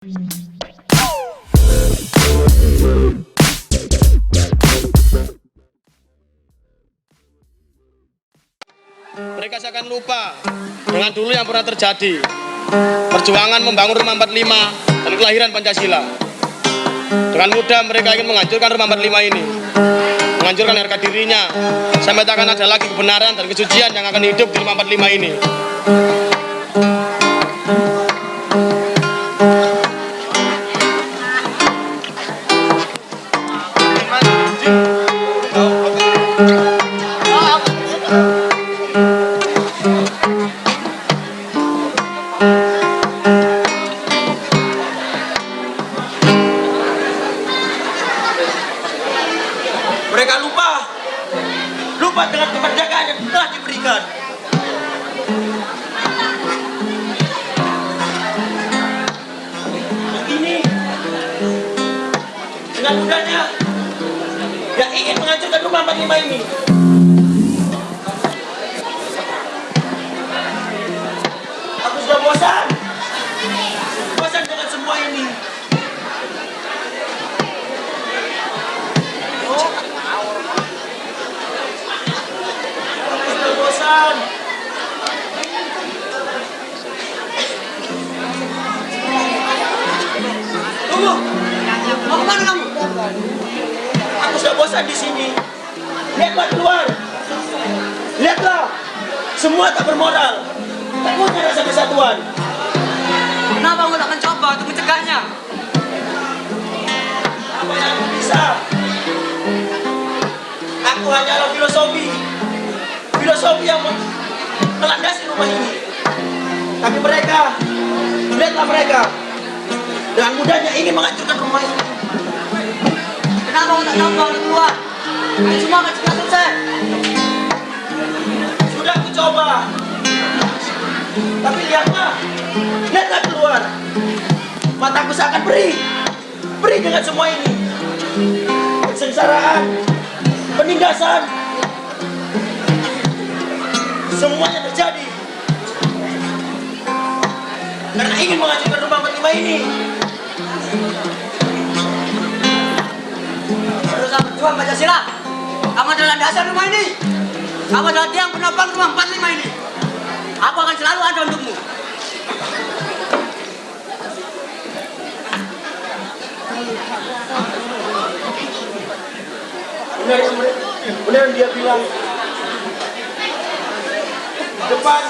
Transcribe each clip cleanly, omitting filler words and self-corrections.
Mereka seakan lupa dengan dulu yang pernah terjadi. Perjuangan membangun Rumah 45 dan kelahiran Pancasila. Dengan mudah mereka ingin menghancurkan Rumah 45 ini, menghancurkan harga dirinya, sampai tak akan ada lagi kebenaran dan kesucian yang akan hidup di Rumah 45 ini. Mereka lupa dengan kemerdekaan yang telah diberikan. Begini, dengan mudahnya yang ingin menghancurkan Rumah 45 ini. Aku sudah bosan dengan semua ini. Tunggu, mau kemana kamu? Aku sudah bosan di sini. Lihatlah keluar. Lihatlah, semua tak bermoral. Tak punya rasa kesatuan. Kenapa kamu tak mencoba untuk mencegahnya? Apa yang aku bisa? Aku hanyalah filosofi yang melandasi rumah ini. Tapi mereka, lihatlah mereka, dengan mudahnya ingin menghancurkan rumah ini. Kenapa kamu tak coba untuk keluar? Kalian semua akan segera selesai. Sudah aku coba, tapi lihatlah keluar. Mataku seakan perih dengan semua ini. Kesengsaraan, penindasan, semuanya terjadi karena ingin menghancurkan Rumah 45 ini. Berusaha berjuang Pancasila. Kamu adalah dasar rumah ini. Kamu adalah tiang penopang Rumah 45 ini. Aku akan selalu ada untukmu. Benar dia bilang depan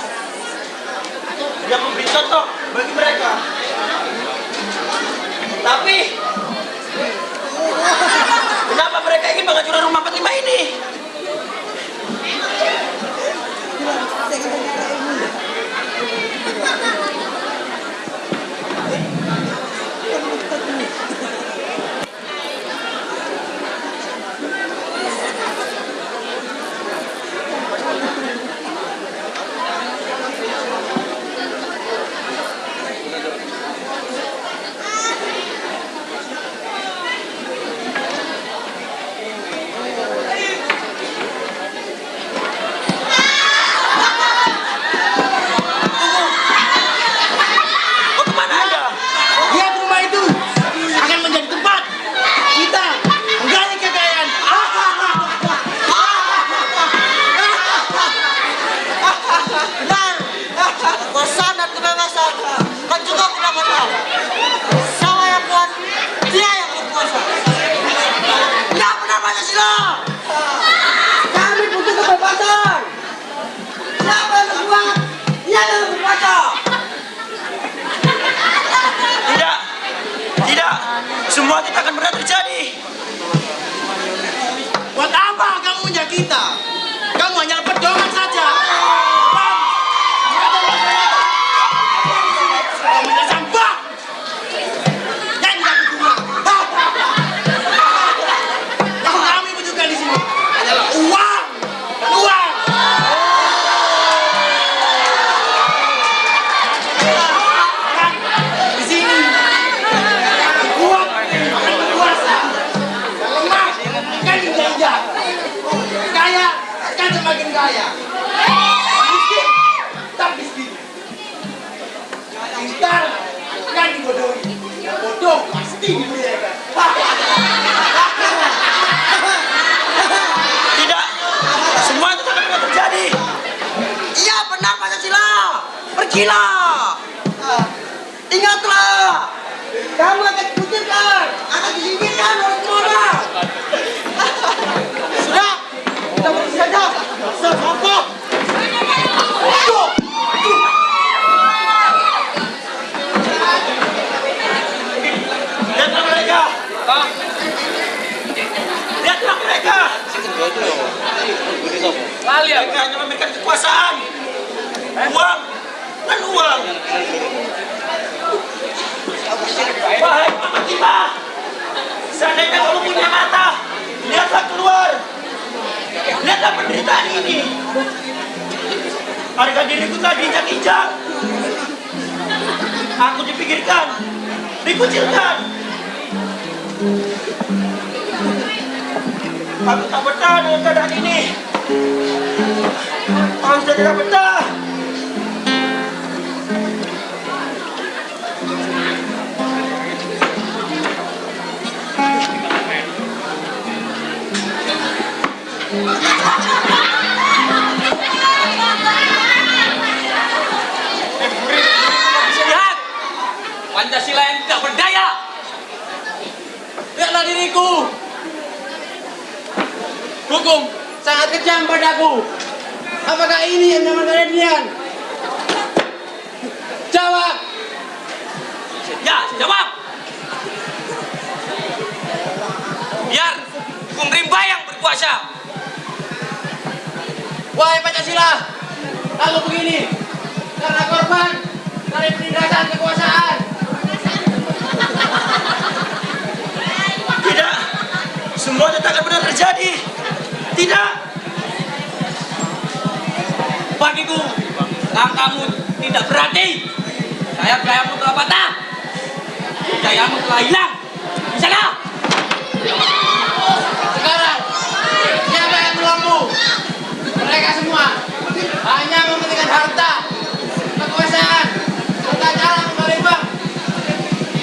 yang memberi contoh bagi mereka. Tapi kenapa mereka ingin menghancurkan Rumah 45 ini? Kekuasaan dan kebebasan kan juga punya modal. Sama yang kuat, dia yang berkuasa. Tidak benar Pancasila. Kami butuh kebebasan. Siapa yang berkuat, dia yang berkuasa. Tidak, semua kita akan pernah terjadi. Buat apa kamu punya kita? Kamu hanya pedoman saja. Kaya Tidak, semua itu tak akan terjadi. Iya benar Pancasila. Pergilah. Ingatlah. Kamu akan dikucilkan, akan disingkirkan oleh semua. Sudah, kita pergi saja. Sampai. Lihatlah mereka. Lihatlah mereka. Mereka hanya memberikan kekuasaan, uang dan uang. Wahai Muhammad Lima, seandainya kamu punya mata, lihatlah keluar. Lihatlah penderitaan ini. Harga diriku tadi injak-injak. Aku dipikirkan, dikucilkan. Aku tak betah dengan keadaan ini. Aku sudah tidak betah. Lihat Pancasila yang tidak berdaya. Lihatlah diriku. Hukum sangat kejam padaku. Apakah ini yang namanya keadilan? Jawab. Ya, jawab. Biar hukum rimba yang berkuasa. Wahai Pancasila, lalu begini, karena korban dari penindasan kekuasaan. Tidak, semua itu tak akan benar terjadi. Tidak. Bagiku, langkahmu tidak berarti. Sayap-sayapmu telah patah. Jayamu telah hilang. Di sana. Sekarang, siapa yang berlaku? Mereka semua hanya mementingkan harta, kekuasaan, serta cara membalimbang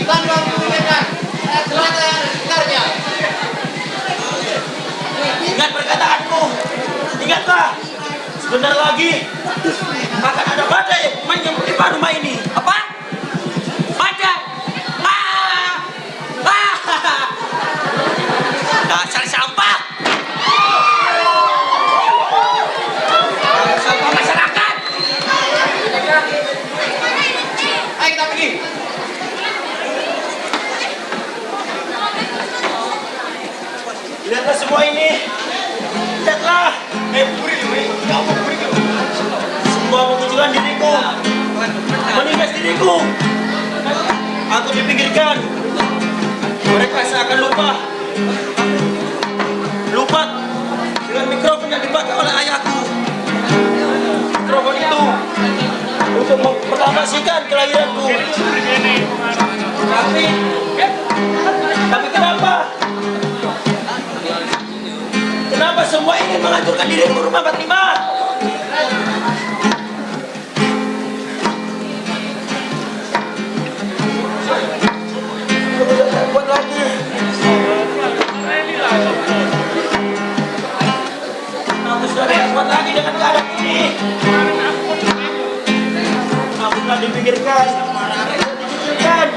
tanpa memikirkan jelata yang ada di sekitarnya. Ingat perkataanku. Ingatlah. Sebentar lagi akan ada badai yang menimpa rumah ini. Apa? Badai? Dasar sampah! Sampah masyarakat! Ayo kita pergi. Lihatlah semua ini. Lihatlah. Semua mengunjukkan diriku, menindas diriku. Aku dipikirkan. Mereka seakan lupa dengan mikrofon yang dipakai oleh ayahku. Mikrofon itu untuk mempromosikan kelahiranku. Tapi kenapa? Kenapa semua ingin menghancurkan dirimu rumah 45? Buat lagi. Aku sudah tidak kuat lagi dengan keadaan ini. Aku telah dipikirkan, dipikirkan.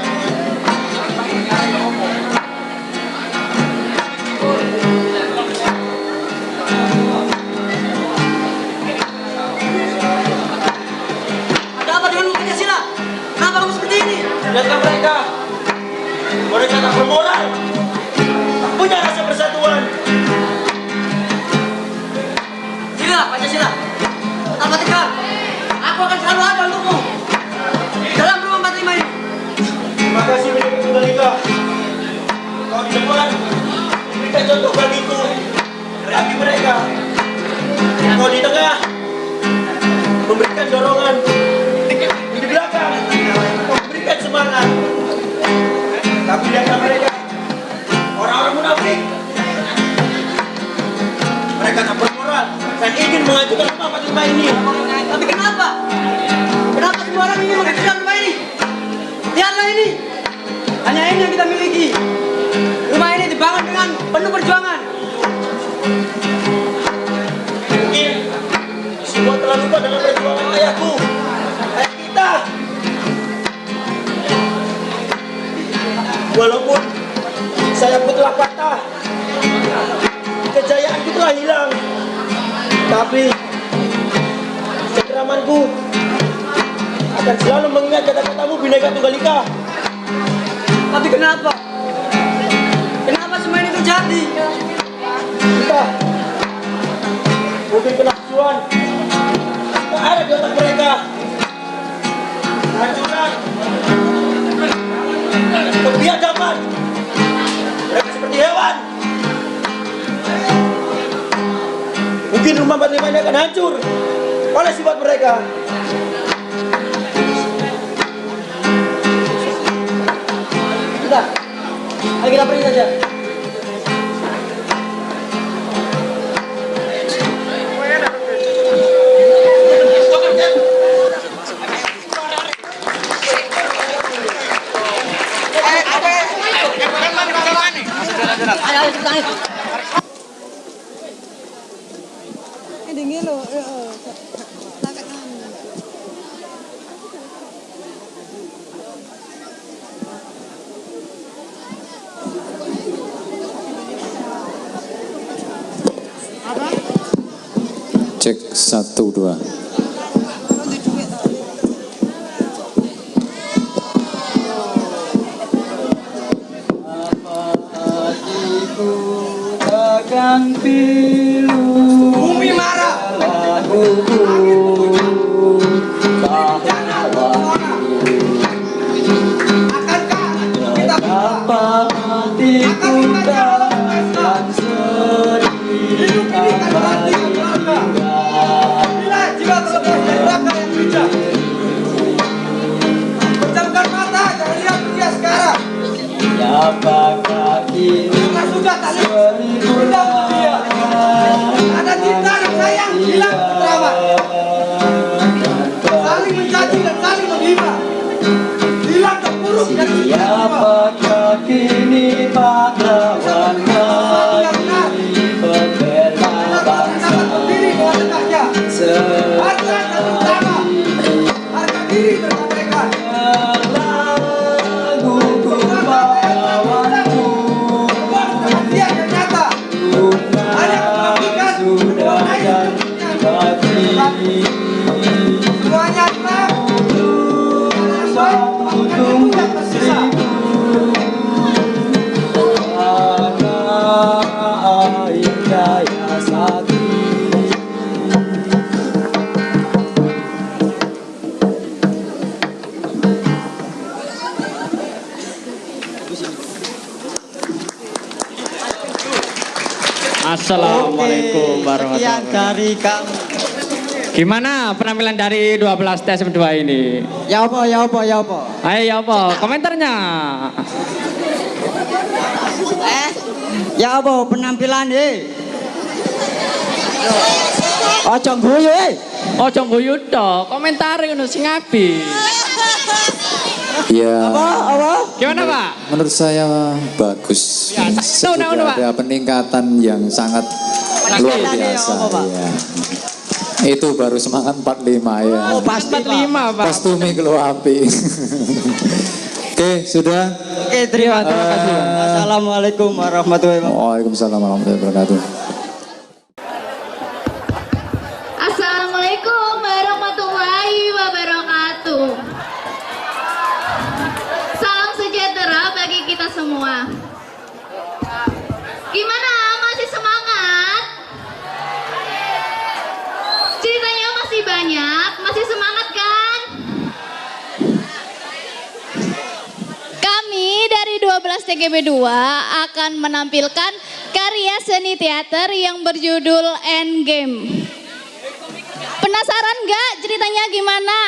Ada apa dengan Pancasila? Kenapa kamu seperti ini? Lihatlah mereka. Mereka tak bermoral, tak punya rasa persatuan. Sila, Pancasila. Tanpa tegar, aku akan selalu ada untukmu. Dalam rumah 45 ini. Terima kasih Bidang Tunggalika. Kau di depan memberikan contoh bagiku. Tapi mereka, kau di tengah memberikan dorongan. Di belakang memberikan semangat. Tapi lihatlah mereka, orang-orang munafik. Mereka tak bermoral dan ingin menghancurkan rumah 45 ini. Tapi kenapa? Kenapa semua orang ingin menghancurkan rumah ini? Lihatlah ini. Hanya ini yang kita miliki. berjanji rumah ini dibangun dengan penuh perjuangan. Mungkin semua telah lupa dengan perjuangan ayahku, ayah kita. Walaupun sayapku telah patah, kejayaanku telah hilang, tapi cengkramanku akan selalu mengingat kata-katamu Bhinneka Tunggal Ika. Tapi kenapa? Kenapa semua ini terjadi? Kita mungkin kenafsuan, tak ada di otak mereka. Kehancuran, kebiadaban, mereka seperti hewan. Mungkin rumah 45 ini akan hancur oleh sifat mereka. Sudah, ayo kita pergi saja. Ayo, cepetan. Dingin loh. Cek 1 2. Takkan pilu bumi marah. Akankah kita dapat hatiku dan sedih kembali? Bila jiwa terlepas dari belakang yang bijak, pejamkan mata, jangan lihat dia sekarang. Apakah kini Karena sudah tak hilang dia. Ada cinta dan sayang hilang teramat. Saling mencaci dan saling menghina. Hilang terpuruk dan apakah kini pahlawan kami pembela bangsa berdiri dengan tegaknya. Harga terutama, harga diri tersampaikan. laguku pahlawanku Dia yang nyata. Hanya kebangkitan sudah jadi semuanya telah untung seribu Jaya Sati. Assalamualaikum warahmatullahi wabarakatuh. dari kami. Gimana penampilan dari 12 TSM 2 ini? Ya apa? Ayo ya apa? Komentarnya. Ya apa penampilan Ojo guyu Ojo guyu tok, komentar ngono sing apik. Ya, Gimana, Pak? menurut saya bagus. Ya, Sudah Pak. ada peningkatan yang sangat luar biasa. Ya. Itu baru semangat 45 ya. Oh, pasti 45, Pak. Kostumi kelu api. Oke, sudah. Oke, terima kasih. Assalamualaikum warahmatullahi wabarakatuh. Waalaikumsalam warahmatullahi wabarakatuh. Assalamualaikum warahmatullahi wabarakatuh. Salam sejahtera bagi kita semua. Gimana? Masih semangat? Ceritanya masih banyak, masih semangat kan? Kami dari 12 TGB 2 akan menampilkan karya seni teater yang berjudul Endgame. Penasaran nggak ceritanya gimana?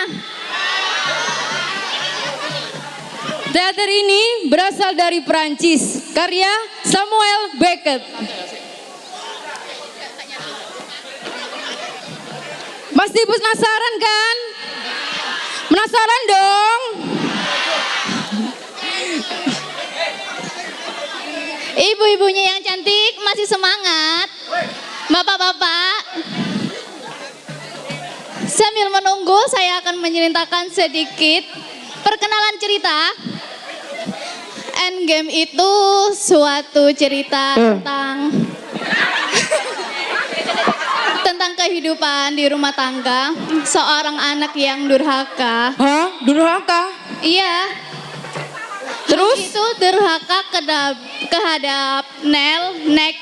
Teater ini berasal dari Perancis, karya Samuel Beckett. Masih penasaran kan? Penasaran dong? Ibu-ibunya yang cantik masih semangat. Bapak-bapak, sambil menunggu saya akan menceritakan sedikit perkenalan cerita. Endgame itu suatu cerita tentang kehidupan di rumah tangga seorang anak yang durhaka. Hah? Durhaka? Iya. Terus? Itu durhaka kehadap Nek.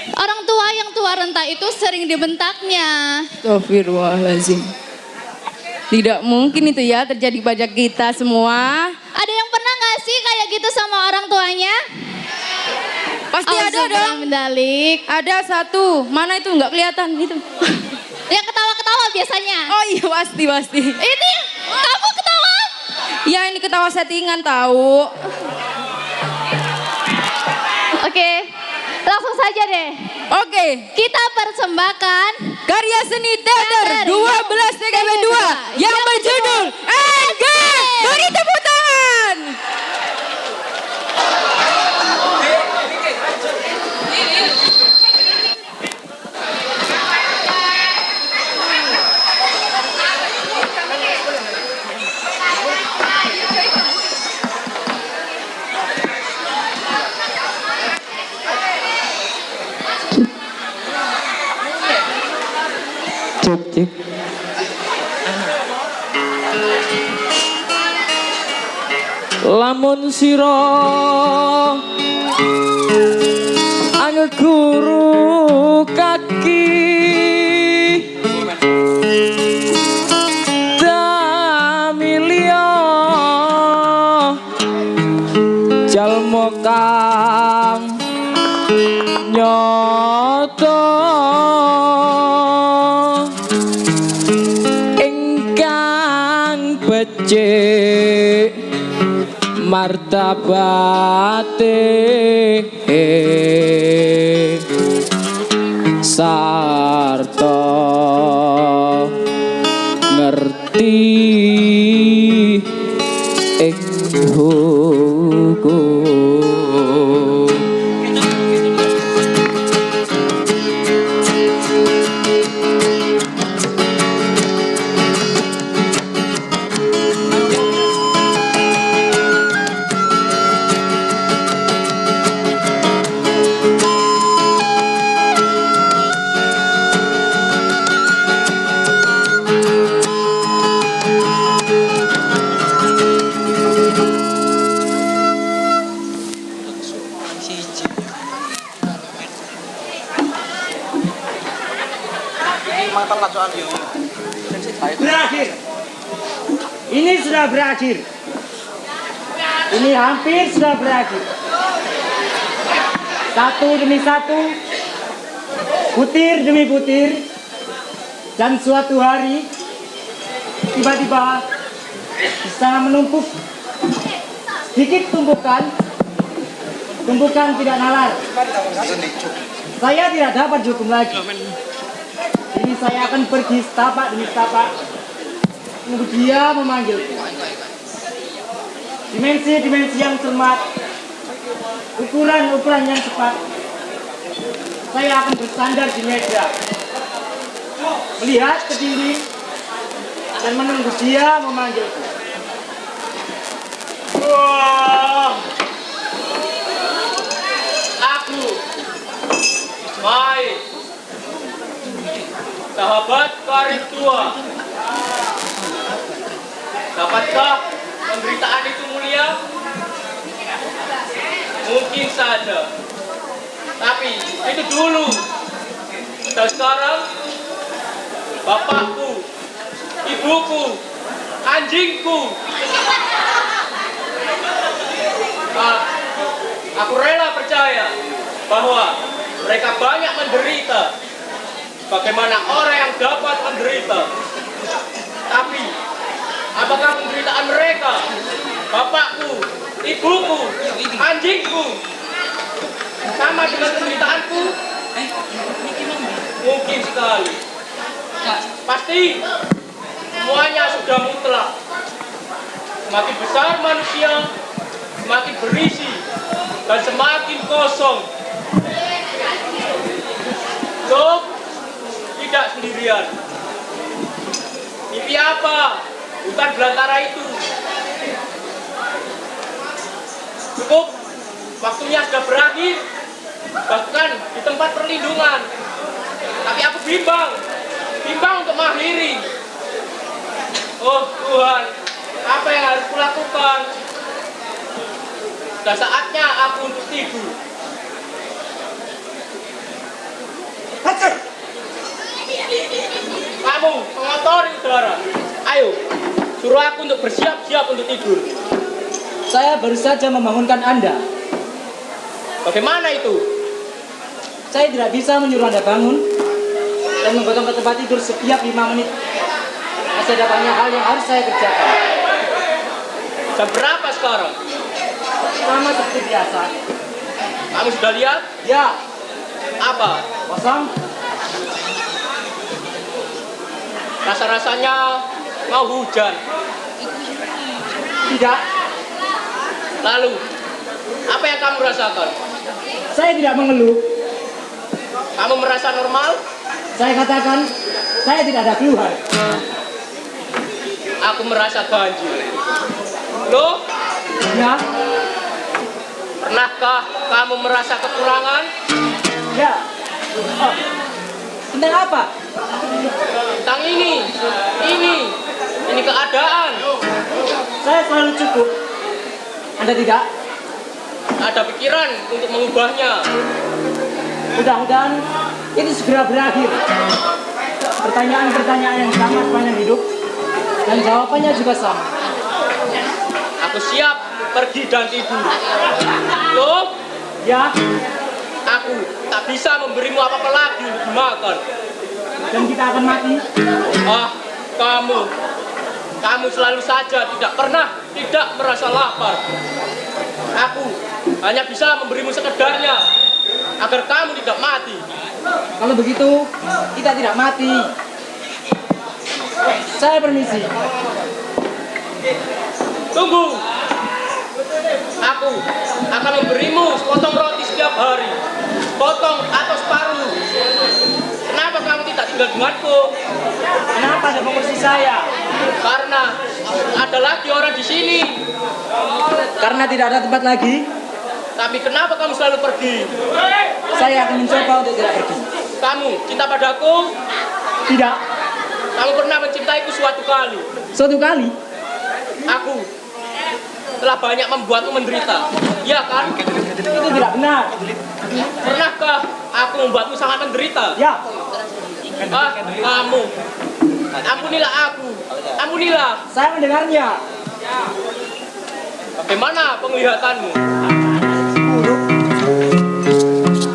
Orang tua yang tua renta itu sering dibentaknya. Astagfirullahaladzim. Tidak mungkin itu ya terjadi pada kita semua. Ada yang pernah gak sih kayak gitu sama orang tuanya? Pasti ada dong. Mendalik. Ada satu. Mana itu nggak kelihatan itu. Yang ketawa-ketawa biasanya. Oh iya pasti. Ini kamu ketawa? Ya ini ketawa settingan tahu. Oke, langsung saja deh. Oke. Kita persembahkan Karya seni teater 12 TKB 2 yang berjudul Endgame. Beri tepuk tangan. Cek. Lamun sira anggeguru kaki damilya jalma kang nyoto ingkang becik martabate sarta ngerti ing hukum. Berakhir. Ini sudah berakhir. Ini hampir sudah berakhir. Satu demi satu, butir demi butir, dan suatu hari tiba-tiba di sana menumpuk sedikit tumpukan tidak nalar. Saya tidak dapat dihukum lagi. Ini saya akan pergi setapak demi setapak, menunggu dia memanggilku. Dimensi-dimensi yang cermat, ukuran-ukuran yang tepat. Saya akan bersandar di meja, melihat ke dinding dan menunggu dia memanggilku. Wah, aku, baik. Sahabat karir tua, dapatkah penderitaan itu mulia? Mungkin saja, tapi itu dulu. Dan sekarang, bapakku, ibuku, anjingku, aku rela percaya bahwa mereka banyak menderita. Bagaimana orang yang dapat menderita? Tapi, apakah penderitaan mereka, bapakku, ibuku, anjingku, sama dengan penderitaanku? Mungkin sekali. Pasti, semuanya sudah mutlak. Semakin besar manusia, semakin berisi dan semakin kosong. Cukup tidak sendirian. Mimpi apa? Bukan belantara itu. Cukup, waktunya sudah berakhir. Bahkan di tempat perlindungan. Tapi aku bimbang untuk mengakhiri. Oh Tuhan, apa yang harus kulakukan? Sudah saatnya aku untuk tidur. Kamu mengotori udara. Ayo, suruh aku untuk bersiap-siap untuk tidur. Saya baru saja membangunkan Anda. Bagaimana itu? Saya tidak bisa menyuruh Anda bangun dan menggotong ke tempat tidur setiap 5 menit. Masih ada banyak hal yang harus saya kerjakan. Jam berapa sekarang? Sama seperti biasa. Kamu sudah lihat? Ya. Apa? Kosong. Rasa-rasanya mau hujan. Tidak. Lalu, apa yang kamu rasakan? Saya tidak mengeluh. Kamu merasa normal? Saya katakan, saya tidak ada keluhan. Aku merasa banjir. Loh? Ya. Pernahkah kamu merasa kekurangan? Ya. Oh. Tentang apa? Tentang ini keadaan. Saya selalu cukup. Anda tidak? Ada pikiran untuk mengubahnya. Mudah-mudahan itu segera berakhir. Pertanyaan-pertanyaan yang sama sepanjang hidup dan jawabannya juga sama. Aku siap pergi dan tidur. Loh? Ya. Aku tak bisa memberimu apa-apa lagi untuk dimakan. Dan kita akan mati. Ah, kamu selalu saja tidak pernah tidak merasa lapar. Aku hanya bisa memberimu sekedarnya agar kamu tidak mati. Kalau begitu, kita tidak mati. Saya permisi. Tunggu. Aku akan memberimu sepotong roti setiap hari. Potong atau separuh. Kenapa kamu tidak tinggal denganku? Kenapa ada mengursi saya? Karena ada lagi orang di sini. Karena tidak ada tempat lagi. Tapi kenapa kamu selalu pergi? Saya akan mencoba untuk tidak pergi. Kamu cinta padaku? Tidak. Kamu pernah mencintaiku suatu kali? Suatu kali? Aku telah banyak membuatmu menderita. Iya kan? Itu tidak benar. Pernahkah aku membuatmu sangat menderita? Ya. Ah, kamu. Ampunilah aku. Ampunilah. Saya mendengarnya. Bagaimana penglihatanmu?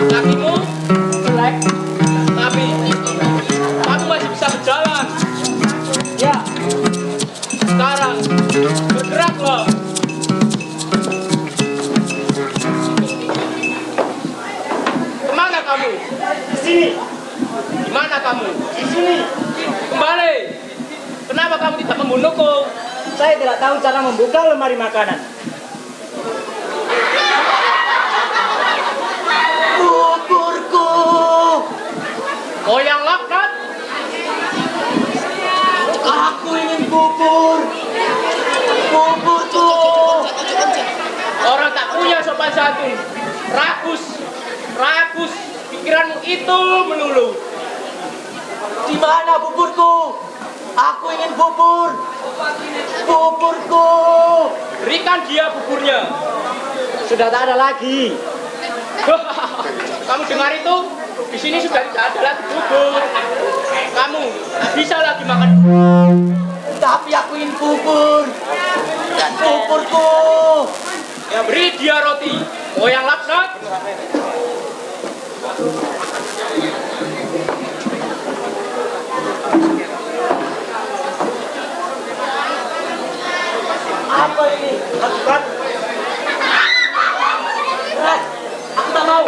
Kakimu jelek, tapi kamu masih bisa berjalan. ya. Sekarang bergeraklah. Kemana kamu? Di sini. Di mana kamu? Di sini. Kembali. Kenapa kamu tidak membunuhku? Saya tidak tahu cara membuka lemari makanan. Buburku. Oh yang laknat? Aku ingin bubur. Buburku. Orang tak punya sopan santun. Rakus. Pikiranmu itu melulu. Di mana buburku? Aku ingin bubur. Buburku. Berikan dia buburnya. Sudah tak ada lagi. Kamu dengar itu? Di sini sudah tidak ada lagi bubur. Kamu tak bisa lagi makan. Tapi aku ingin bubur. Buburku. Ya beri dia roti. Oh yang laknat. Apa ini? Lakukan. Aku tak mau.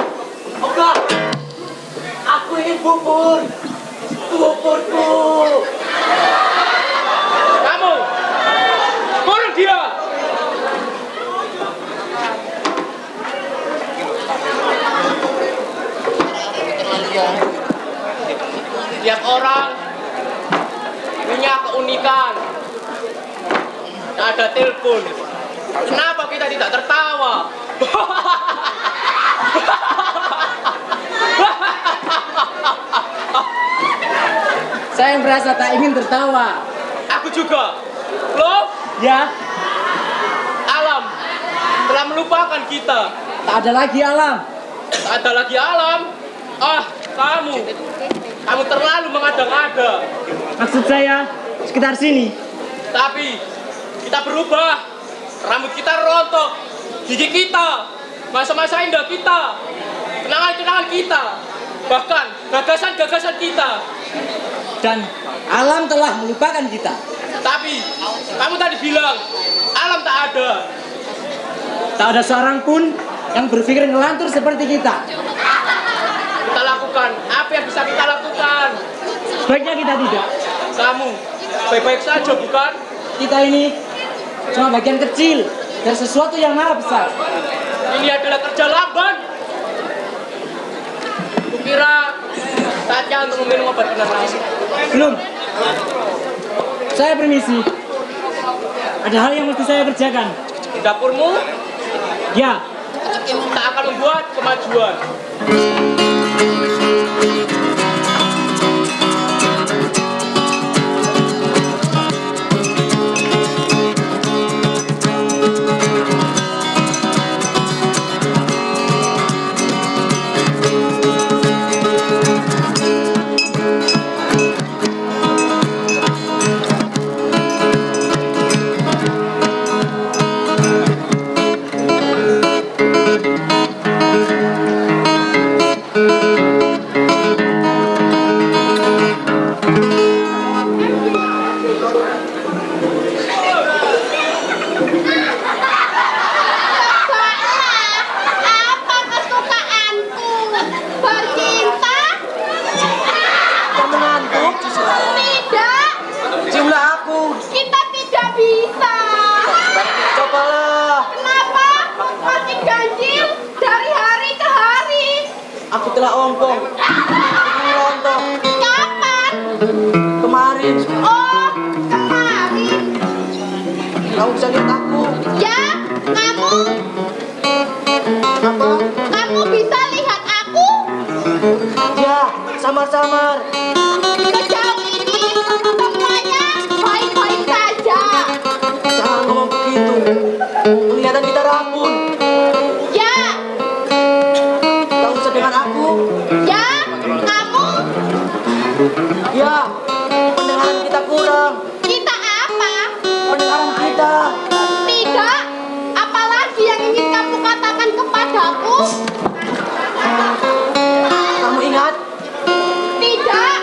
Enggak. Aku ingin bubur. Buburku. Kamu bunuh dia. Tiap orang punya keunikan. Ada telepon. Kenapa kita tidak tertawa? Saya merasa tak ingin tertawa. Aku juga. Loh, Ya, alam telah melupakan kita. tak ada lagi alam. Tak ada lagi alam. Kamu terlalu mengada-ngada. Maksud saya sekitar sini. Tapi kita berubah. Rambut kita rontok, gigi kita, masa-masa indah kita, kenangan-kenangan kita, bahkan gagasan-gagasan kita. Dan alam telah melupakan kita. Tapi kamu tadi bilang alam tak ada. Tak ada seorang pun yang berpikir ngelantur seperti kita. Kita lakukan apa yang bisa kita lakukan. Sebaiknya kita tidak. Kamu baik-baik saja, bukan? Kita ini cuma bagian kecil dari sesuatu yang maha besar. Ini adalah kerja lamban. Kukira saatnya untuk meminum obat penenang. Belum. Saya permisi. Ada hal yang mesti saya kerjakan. Di dapurmu Ya, tak akan membuat kemajuan. Apa kesukaanku? Bercinta? Kau mengantuk? Tidak. Ciumlah aku. Kita tidak bisa. Cobalah. Kenapa? Masih ganjil dari hari ke hari. Aku telah ompong. Aku rontok. Kapan? Kemarin. Oh, kemarin. Kamu bisa lihat aku. Ya, kamu? Apa? Kamu bisa lihat aku? Ya, samar-samar. Sejauh ini semuanya baik-baik saja. Jangan ngomong begitu. Penglihatan kita rabun. Ya, Kamu bisa dengan aku? ya, kamu? Ya, pendengaran kita kurang. Kita apa? Pendengaran kita. Tidak. Apalagi yang ingin kamu katakan kepadaku? Kamu ingat Tidak.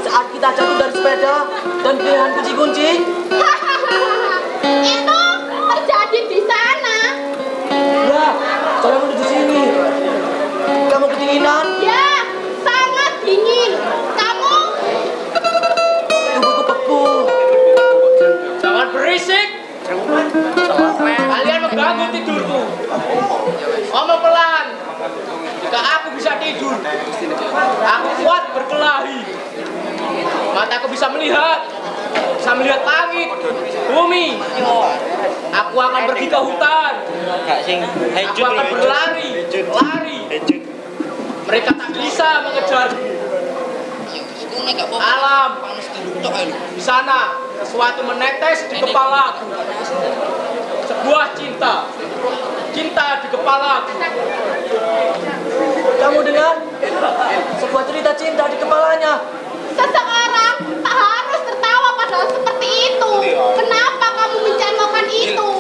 saat kita jatuh dari sepeda dan kehilangan kunci-kunci? Itu terjadi di sana. Ya, saya menuju sini. Kamu kedinginan? Ya, sangat dingin. Kamu? Tubuhku beku. Jangan berisik. Kalian mengganggu tidurku. Ngomong pelan. Jika aku bisa tidur, aku kuat berkelahi. Mataku bisa melihat langit, bumi. Aku akan pergi ke hutan. Aku akan berlari. Mereka tak bisa mengejarku. Alam, di sana sesuatu menetes di kepalaku. Sebuah cinta di kepalaku. Kamu dengar? Sebuah cerita cinta di kepalanya. Seseorang tak harus tertawa padahal seperti itu. Kenapa kamu mencontohkan itu?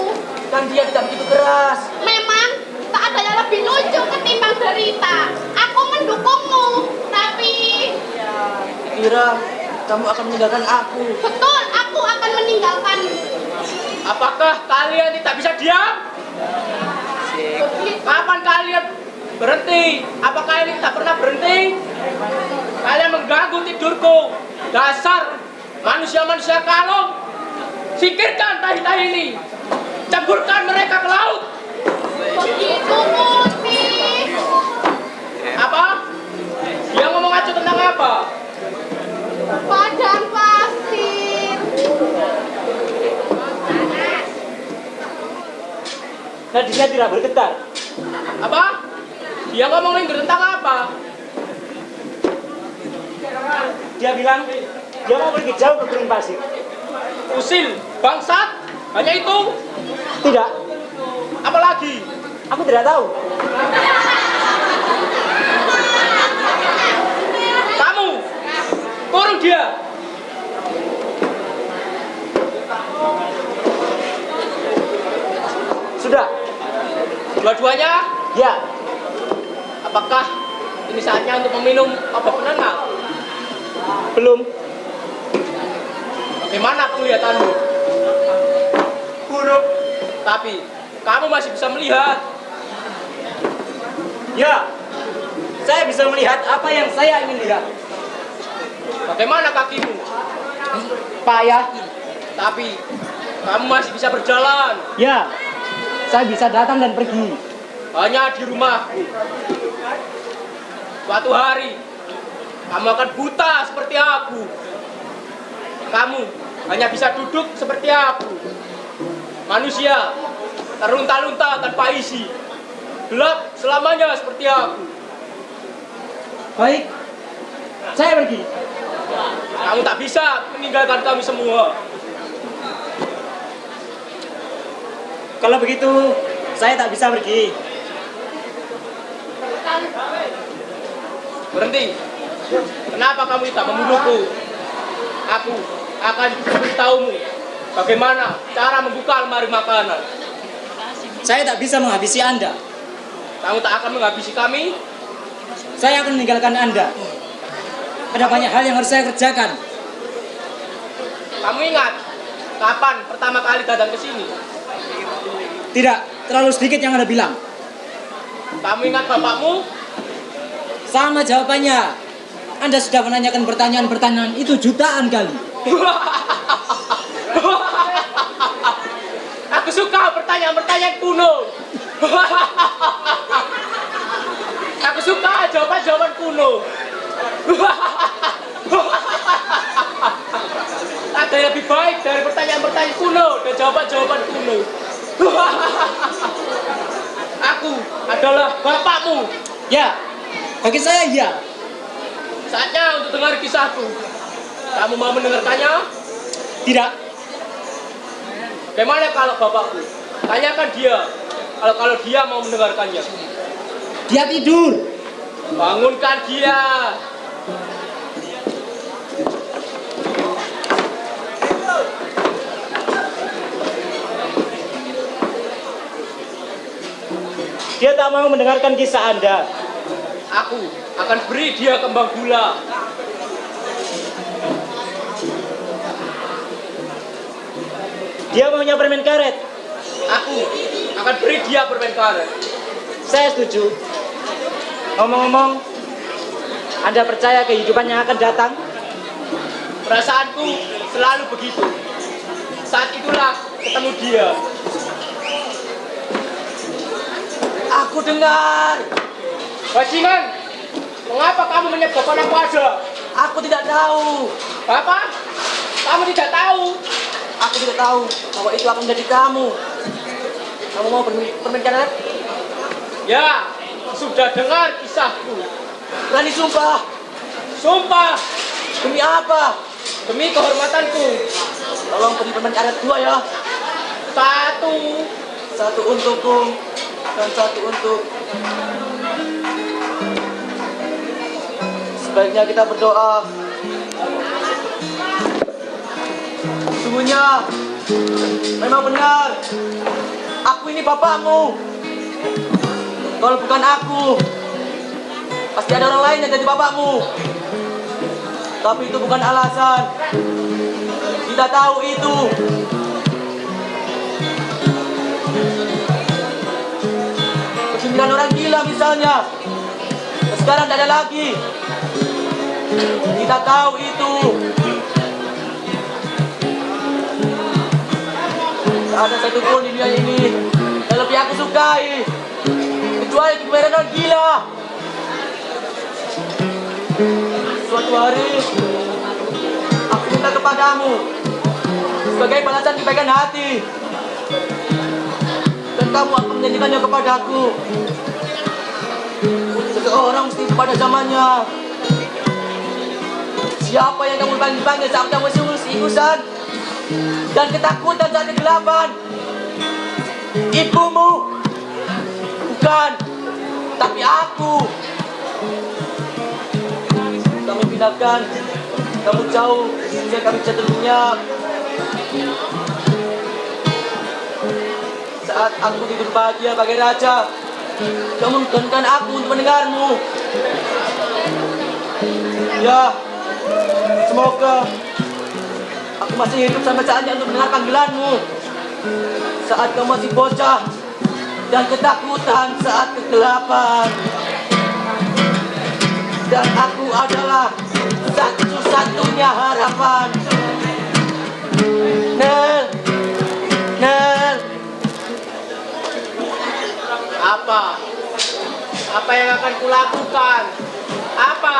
Kan dia tidak begitu keras. Memang tak ada yang lebih lucu ketimbang derita. Aku mendukungmu, tapi Kira kamu akan meninggalkan aku. betul aku akan meninggalkanmu. Apakah kalian tidak bisa diam? Kapan kalian berhenti? Apakah kalian tak pernah berhenti? Kalian mengganggu tidurku. Dasar manusia-manusia kalong. Singkirkan tahi-tahi ini. Ceburkan mereka ke laut. Begitu putih. Apa? Dia dia tidak bergetar. Apa? Dia ngomongin tentang apa? Dia bilang dia mau pergi jauh ke gurun pasir. Usil, bangsat, hanya itu? Tidak, Apalagi? aku tidak tahu. Kamu, kurung dia. Sudah, Dua-duanya, ya. apakah ini saatnya untuk meminum obat penenang? Belum. Bagaimana penglihatanmu? Buruk. Tapi, kamu masih bisa melihat. Ya, saya bisa melihat apa yang saya ingin lihat. Bagaimana kakimu? Payah. Tapi, kamu masih bisa berjalan. Ya, saya bisa datang dan pergi. Hanya di rumahku. Suatu hari, kamu akan buta seperti aku. Kamu hanya bisa duduk seperti aku. Manusia, terlunta-lunta tanpa isi. Gelap selamanya seperti aku. Baik, saya pergi. Kamu tak bisa meninggalkan kami semua. Kalau begitu, saya tak bisa pergi. Berhenti. Kenapa kamu tidak membunuhku? Aku akan memberitahumu bagaimana cara membuka lemari makanan. Saya tak bisa menghabisi Anda. Kamu tak akan menghabisi kami. Saya akan meninggalkan Anda. Ada banyak hal yang harus saya kerjakan. Kamu ingat kapan pertama kali datang ke sini? Tidak, terlalu sedikit yang Anda bilang. Kamu ingat bapakmu? Sama jawabannya. Anda sudah menanyakan pertanyaan-pertanyaan itu jutaan kali. Aku suka pertanyaan-pertanyaan kuno. Aku suka jawaban-jawaban kuno. Ada yang lebih baik dari pertanyaan-pertanyaan kuno dan jawaban-jawaban kuno. Aku adalah bapakmu. Ya, bagi saya ya. Saatnya untuk dengar kisahku. Kamu mau mendengarkannya? Tidak, Bagaimana kalau bapakku? Tanyakan dia. Kalau dia mau mendengarkannya. dia tidur. Bangunkan dia. Dia tak mau mendengarkan kisah Anda. Aku akan beri dia kembang gula. Dia maunya permen karet. Aku akan beri dia permen karet. Saya setuju. Ngomong-ngomong, Anda percaya kehidupan yang akan datang? Perasaanku selalu begitu. Saat itulah ketemu dia. Aku dengar. Bajingan, mengapa kamu menyebabkan aku ada? Aku tidak tahu. Apa? Kamu tidak tahu? Aku tidak tahu bahwa itu akan menjadi kamu. Kamu mau permen karet? Ya, sudah dengar kisahku. Berani sumpah. Sumpah, Demi apa? demi kehormatanku. Tolong beri permen karet 2 ya. Satu Satu untukku dan satu untuk. Sebaiknya kita berdoa. Sungguhnya memang benar. Aku ini bapakmu. Kalau bukan aku, pasti ada orang lain yang jadi bapakmu. Tapi itu bukan alasan. Kita tahu itu. Sembilan orang gila misalnya. Sekarang tidak ada lagi. Kita tahu itu. Tak ada satupun di dunia ini yang lebih aku sukai kecuali kebenaran orang gila. Suatu hari aku minta kepadamu sebagai balasan kebaikan hati dan kamu akan menjanjikannya kepadaku. Seseorang mesti pada zamannya. Siapa yang kamu panggil saat kamu urusan dan ketakutan saat kegelapan? Ibumu? Bukan, tapi aku. Kamu pindahkan, kamu jauh sehingga kami bisa terminyak. Saat aku tidur bahagia bagai raja, kamu menurunkan aku untuk mendengarmu. Ya, semoga aku masih hidup sampai saatnya untuk mendengar panggilanmu. Saat kamu masih bocah dan ketakutan saat kegelapan. Dan aku adalah satu-satunya harapan. Nel, Nel. Apa yang akan kulakukan? Apa?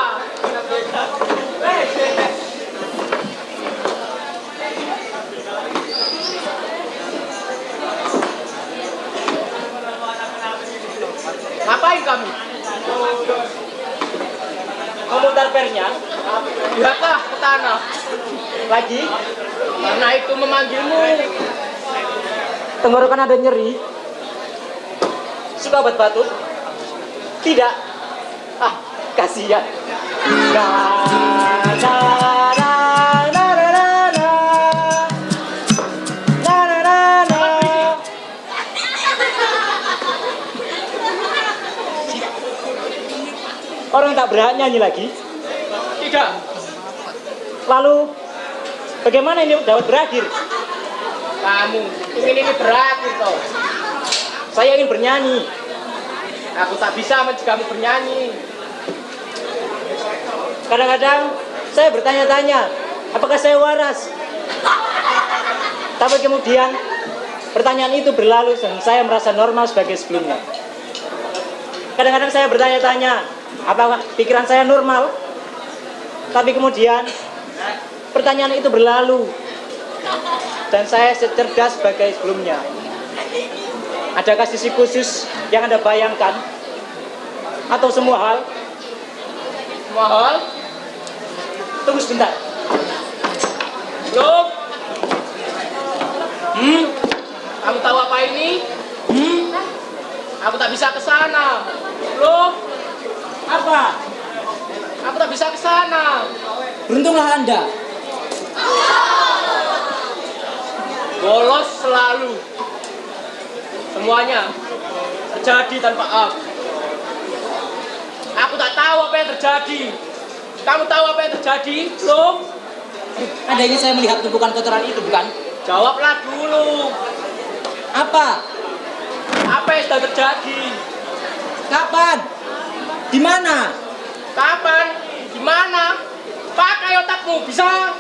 Ngapain kamu? Memutar pernya. Lihatlah ke tanah. Lagi? Karena itu memanggilmu. Tenggorokan ada nyeri. Suka obat batuk? Tidak. Ah, kasihan. Na, na, na, na, na, na, na. Na, na, na, na. Orang tak berhak nyanyi lagi? Tidak. Lalu, bagaimana ini dapat berakhir? Kamu ingin ini berakhir toh? Saya ingin bernyanyi. Aku tak bisa mencegahmu bernyanyi. Kadang-kadang saya bertanya-tanya, apakah saya waras? Tapi kemudian pertanyaan itu berlalu dan saya merasa normal sebagai sebelumnya. Kadang-kadang saya bertanya-tanya, apakah pikiran saya normal? Tapi kemudian pertanyaan itu berlalu dan saya cerdas sebagai sebelumnya. Adakah sisi khusus yang Anda bayangkan? Atau semua hal? Semua hal? Tunggu sebentar. Belum. Kamu tahu apa ini? Aku tak bisa ke sana. Belum. Apa? Aku tak bisa ke sana. Beruntunglah Anda. Bolos selalu. Semuanya terjadi tanpa aku. Aku tak tahu apa yang terjadi. Kamu tahu apa yang terjadi? Belum? Anda ingin saya melihat tumpukan kotoran itu, bukan? Jawablah dulu. Apa? Apa yang sudah terjadi? Kapan? Di mana? Kapan? Di mana? Pakai otakmu, bisa?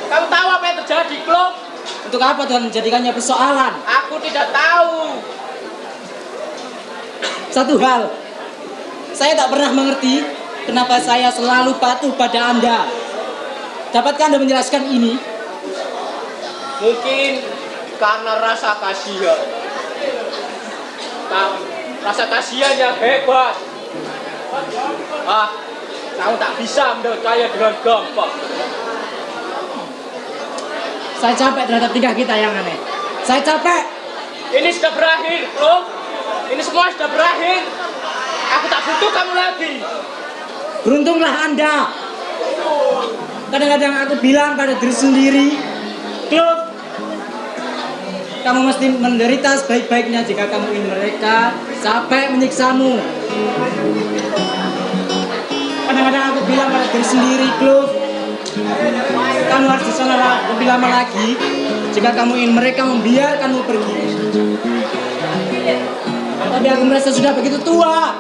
Kamu tahu apa yang terjadi, belum? Untuk apa Tuhan menjadikannya persoalan? Aku tidak tahu. Satu hal, saya tak pernah mengerti kenapa saya selalu patuh pada Anda. Dapatkah Anda menjelaskan ini? Mungkin karena rasa kasihan. Rasa kasihan yang hebat. Kamu tak bisa mendapat kaya dengan gampang. Saya capek terhadap tingkah kita yang aneh. Saya capek. Ini sudah berakhir, belum? Ini semua sudah berakhir. Aku tak butuh kamu lagi. Beruntunglah Anda. Kadang-kadang aku bilang pada diri sendiri, Klub, kamu mesti menderita sebaik-baiknya jika kamu ingin mereka sampai menyiksamu. Kadang-kadang aku bilang pada diri sendiri, Klub, kamu harus di sana lebih lama lagi jika kamu ingin mereka membiarkanmu pergi. Tapi aku merasa sudah begitu tua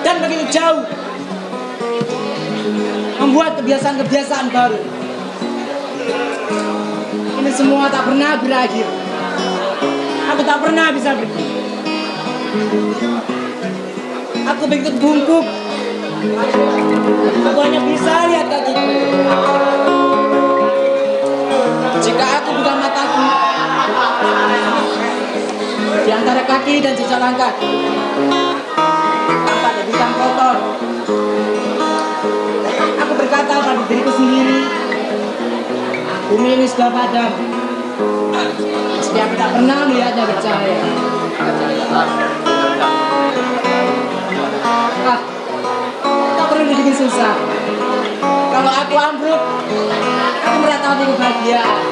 dan begitu jauh, membuat kebiasaan-kebiasaan baru. Ini semua tak pernah berakhir. Aku tak pernah bisa pergi. Aku begitu bungkuk. Aku hanya bisa lihat kakiku. Jika aku buka mataku, di antara kaki dan jejak langkah. Tanpa ada bintang kotor. Aku berkata pada diriku sendiri, bumi ini sudah padam. Meski aku tak pernah melihatnya bercahaya. Tak perlu dibikin susah. Kalau aku ambruk, aku meratapi kebahagiaan.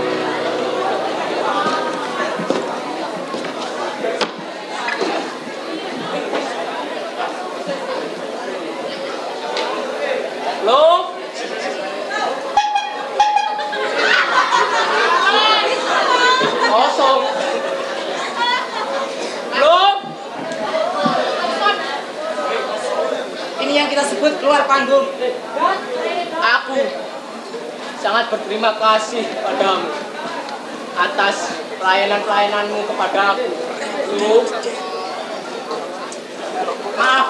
Belum? Kosong. Belum? Ini yang kita sebut keluar panggung. Aku sangat berterima kasih padamu atas pelayanan-pelayananmu kepada aku. Belum? Maaf,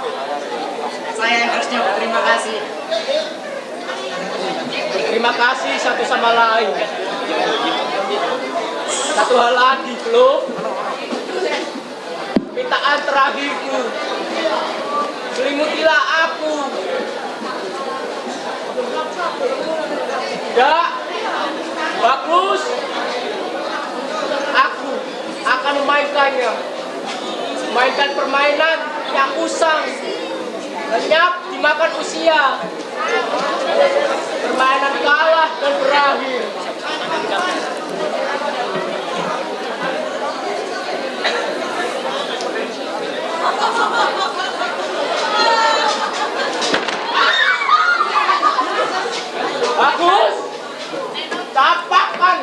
saya yang harusnya berterima kasih. Terima kasih satu sama lain. Satu hal lagi, belum? Mintaan terakhirku, selimutilah aku. Ya, bagus. Aku akan memainkannya. Mainkan permainan yang usang, lenyap dimakan usia. Permainan kalah dan berakhir. Bagus. Tapakkan.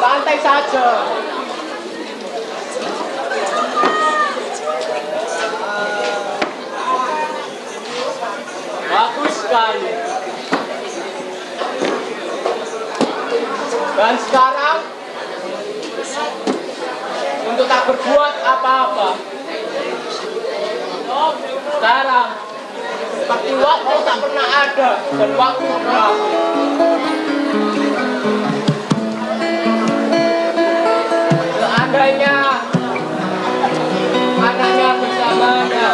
Santai saja. Bagus sekali. Dan sekarang untuk tak berbuat apa-apa. Sekarang seperti waktu tak pernah ada dan waktu berakhir. Seandainya anaknya bersamanya,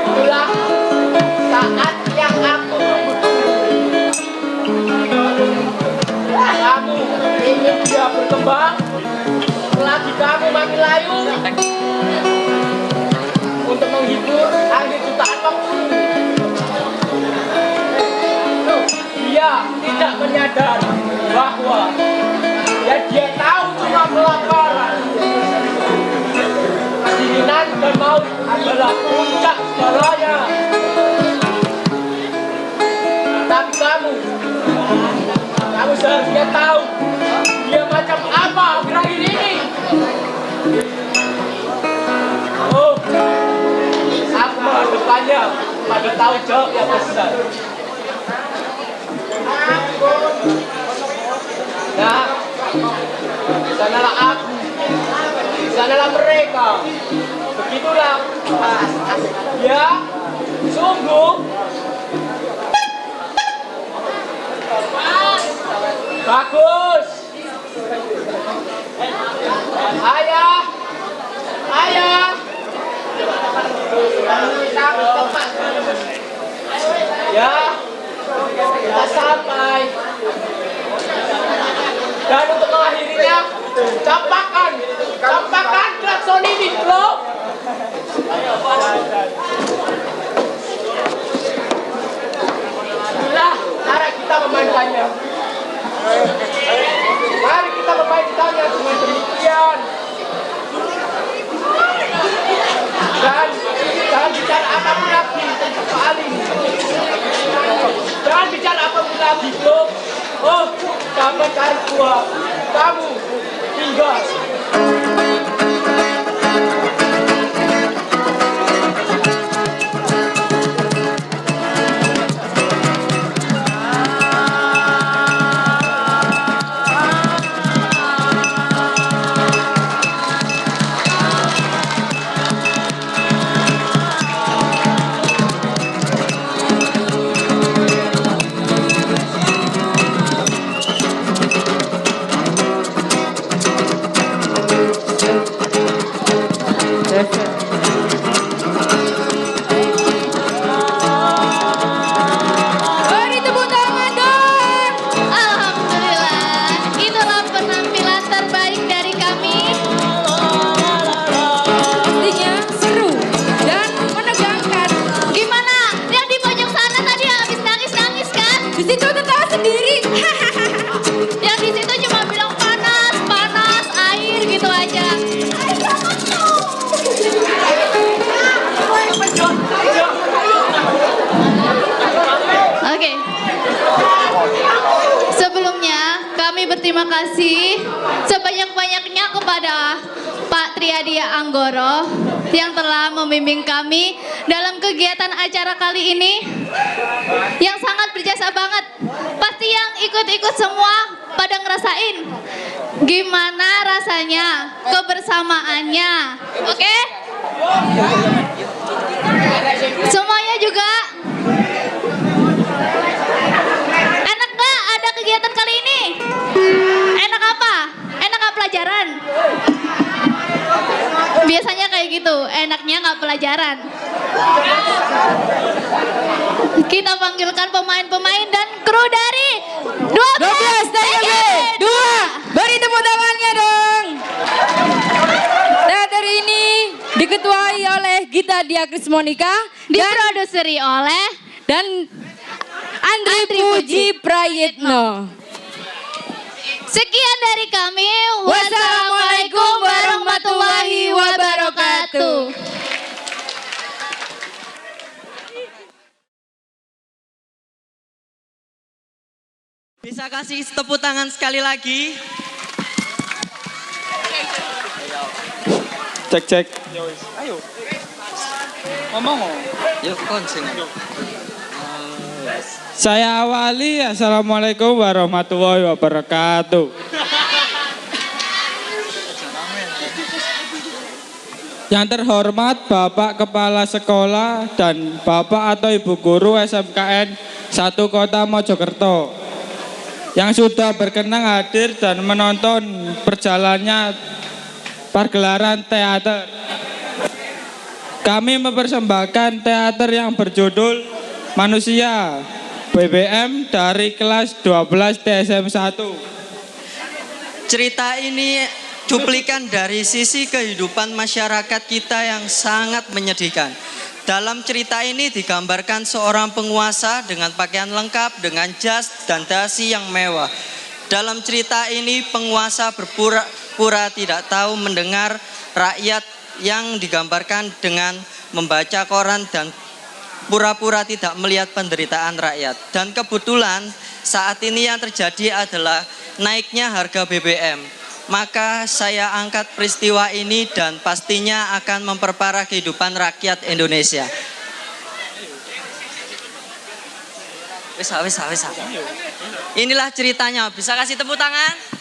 itulah saat yang aku tunggu-tunggu. Kamu ingin dia berkembang, selagi kamu makin layu untuk menghibur akhir jutaan penghuni. Dia tidak menyadari bahwa ya dia tahu cuma kelaparan. Kedinginan dan maut adalah puncak segalanya. Tapi kamu seharusnya tahu dia macam apa akhir-akhir ini. Oh, aku menghadapkannya pada tanggung jawab yang besar. Nah, di sanalah aku, di sanalah mereka. Begitulah. Ya, sungguh. Bagus. Ayah, ayah. Ya, kita sampai. Dan untuk mengakhirinya, campakkan klakson ini, belum? Inilah cara kita memainkannya. Mari kita memainkannya dengan demikian. Dan jangan bicara apapun lagi soal ini. Jangan bicara apapun lagi, belum? Oh, kamu cari buah, kamu tinggal. berterima kasih sebanyak-banyaknya kepada Pak Triadi Anggoro yang telah membimbing kami dalam kegiatan acara kali ini yang sangat berjasa banget. Pasti yang ikut-ikut semua pada ngerasain gimana rasanya kebersamaannya. Oke? Semuanya juga enak gak ada kegiatan kali ini? Enak apa? Enak gak pelajaran? Biasanya kayak gitu, enaknya gak pelajaran. Kita panggilkan pemain-pemain dan kru dari 12 TGB 2. Beri tepuk tangannya dong. Teater ini diketuai oleh Gita Diakris Monika, diproduseri oleh dan Andri Puji Prayitno. Sekian dari kami. Wassalamualaikum warahmatullahi wabarakatuh. Bisa kasih tepuk tangan sekali lagi. Cek cek. Ayo. Ngomong. Yuk konsing. Saya awali. Assalamualaikum warahmatullahi wabarakatuh. Yang terhormat Bapak Kepala Sekolah dan Bapak atau Ibu Guru SMKN 1 Kota Mojokerto yang sudah berkenan hadir dan menonton perjalanannya pergelaran teater. Kami mempersembahkan teater yang berjudul Manusia BBM dari kelas 12 TSM 1. Cerita ini cuplikan dari sisi kehidupan masyarakat kita yang sangat menyedihkan. Dalam cerita ini digambarkan seorang penguasa dengan pakaian lengkap, dengan jas dan dasi yang mewah. Dalam cerita ini penguasa berpura-pura tidak tahu mendengar rakyat yang digambarkan dengan membaca koran dan pura-pura tidak melihat penderitaan rakyat. Dan kebetulan saat ini yang terjadi adalah naiknya harga BBM. Maka saya angkat peristiwa ini dan pastinya akan memperparah kehidupan rakyat Indonesia. Wesa. Inilah ceritanya. Bisa kasih tepuk tangan?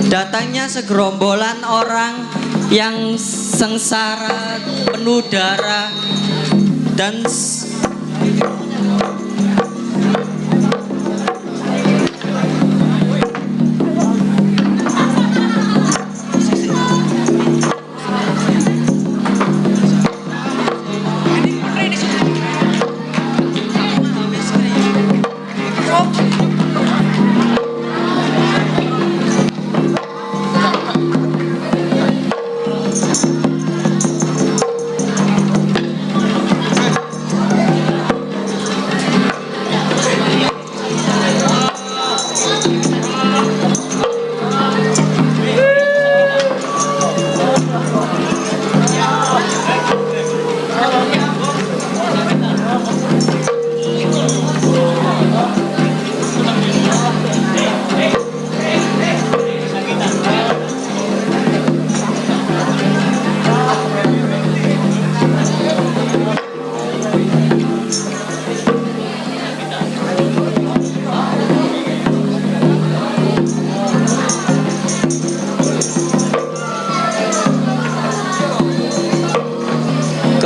Datangnya segerombolan orang yang sengsara, penuh darah, dan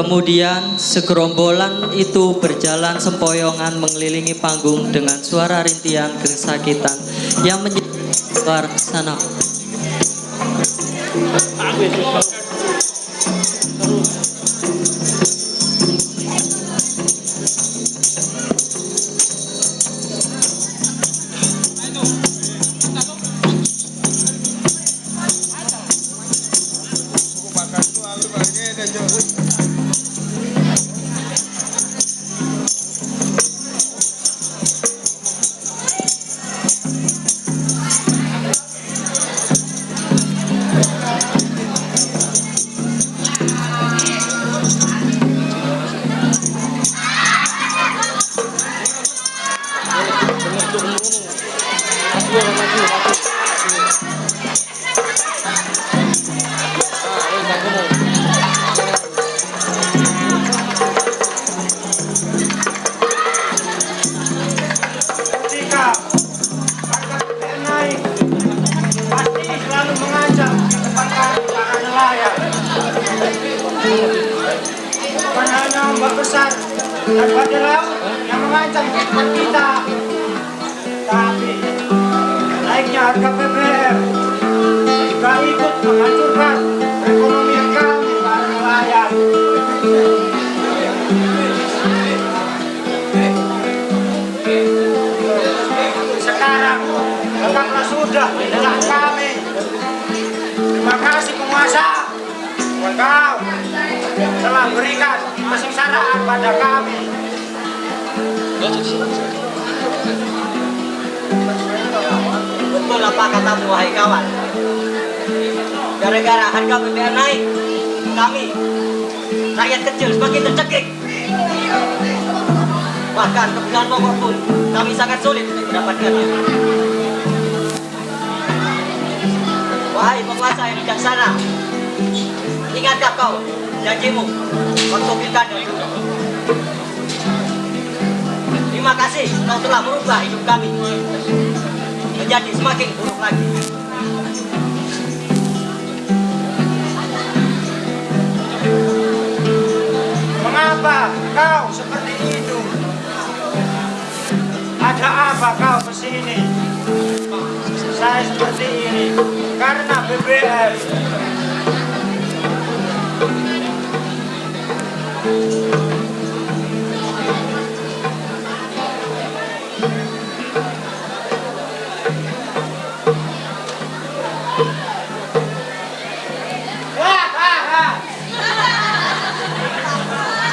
Kemudian segerombolan itu berjalan sempoyongan mengelilingi panggung dengan suara rintihan kesakitan yang menjadi luar sana. Bukan hanya ombak besar dan badai laut yang mengancam kehidupan kita, tapi naiknya harga BBM juga ikut menghancurkan perekonomian kami para nelayan. Sekarang tetaplah sudah menelan kami. Terima kasih penguasa. Engkau telah berikan kesengsaraan pada kami. Betul apa katamu, wahai kawan? Gara-gara harga BBM naik, kami rakyat kecil semakin tercekik. Bahkan kebutuhan pokok pun kami sangat sulit untuk mendapatkannya. Wahai penguasa yang bijaksana, ingatkah kau janjimu waktu pilkada? Terima kasih kau telah merubah hidup kami menjadi semakin buruk lagi. Mengapa kau seperti itu? Ada apa kau kesini? Saya seperti ini karena BBM.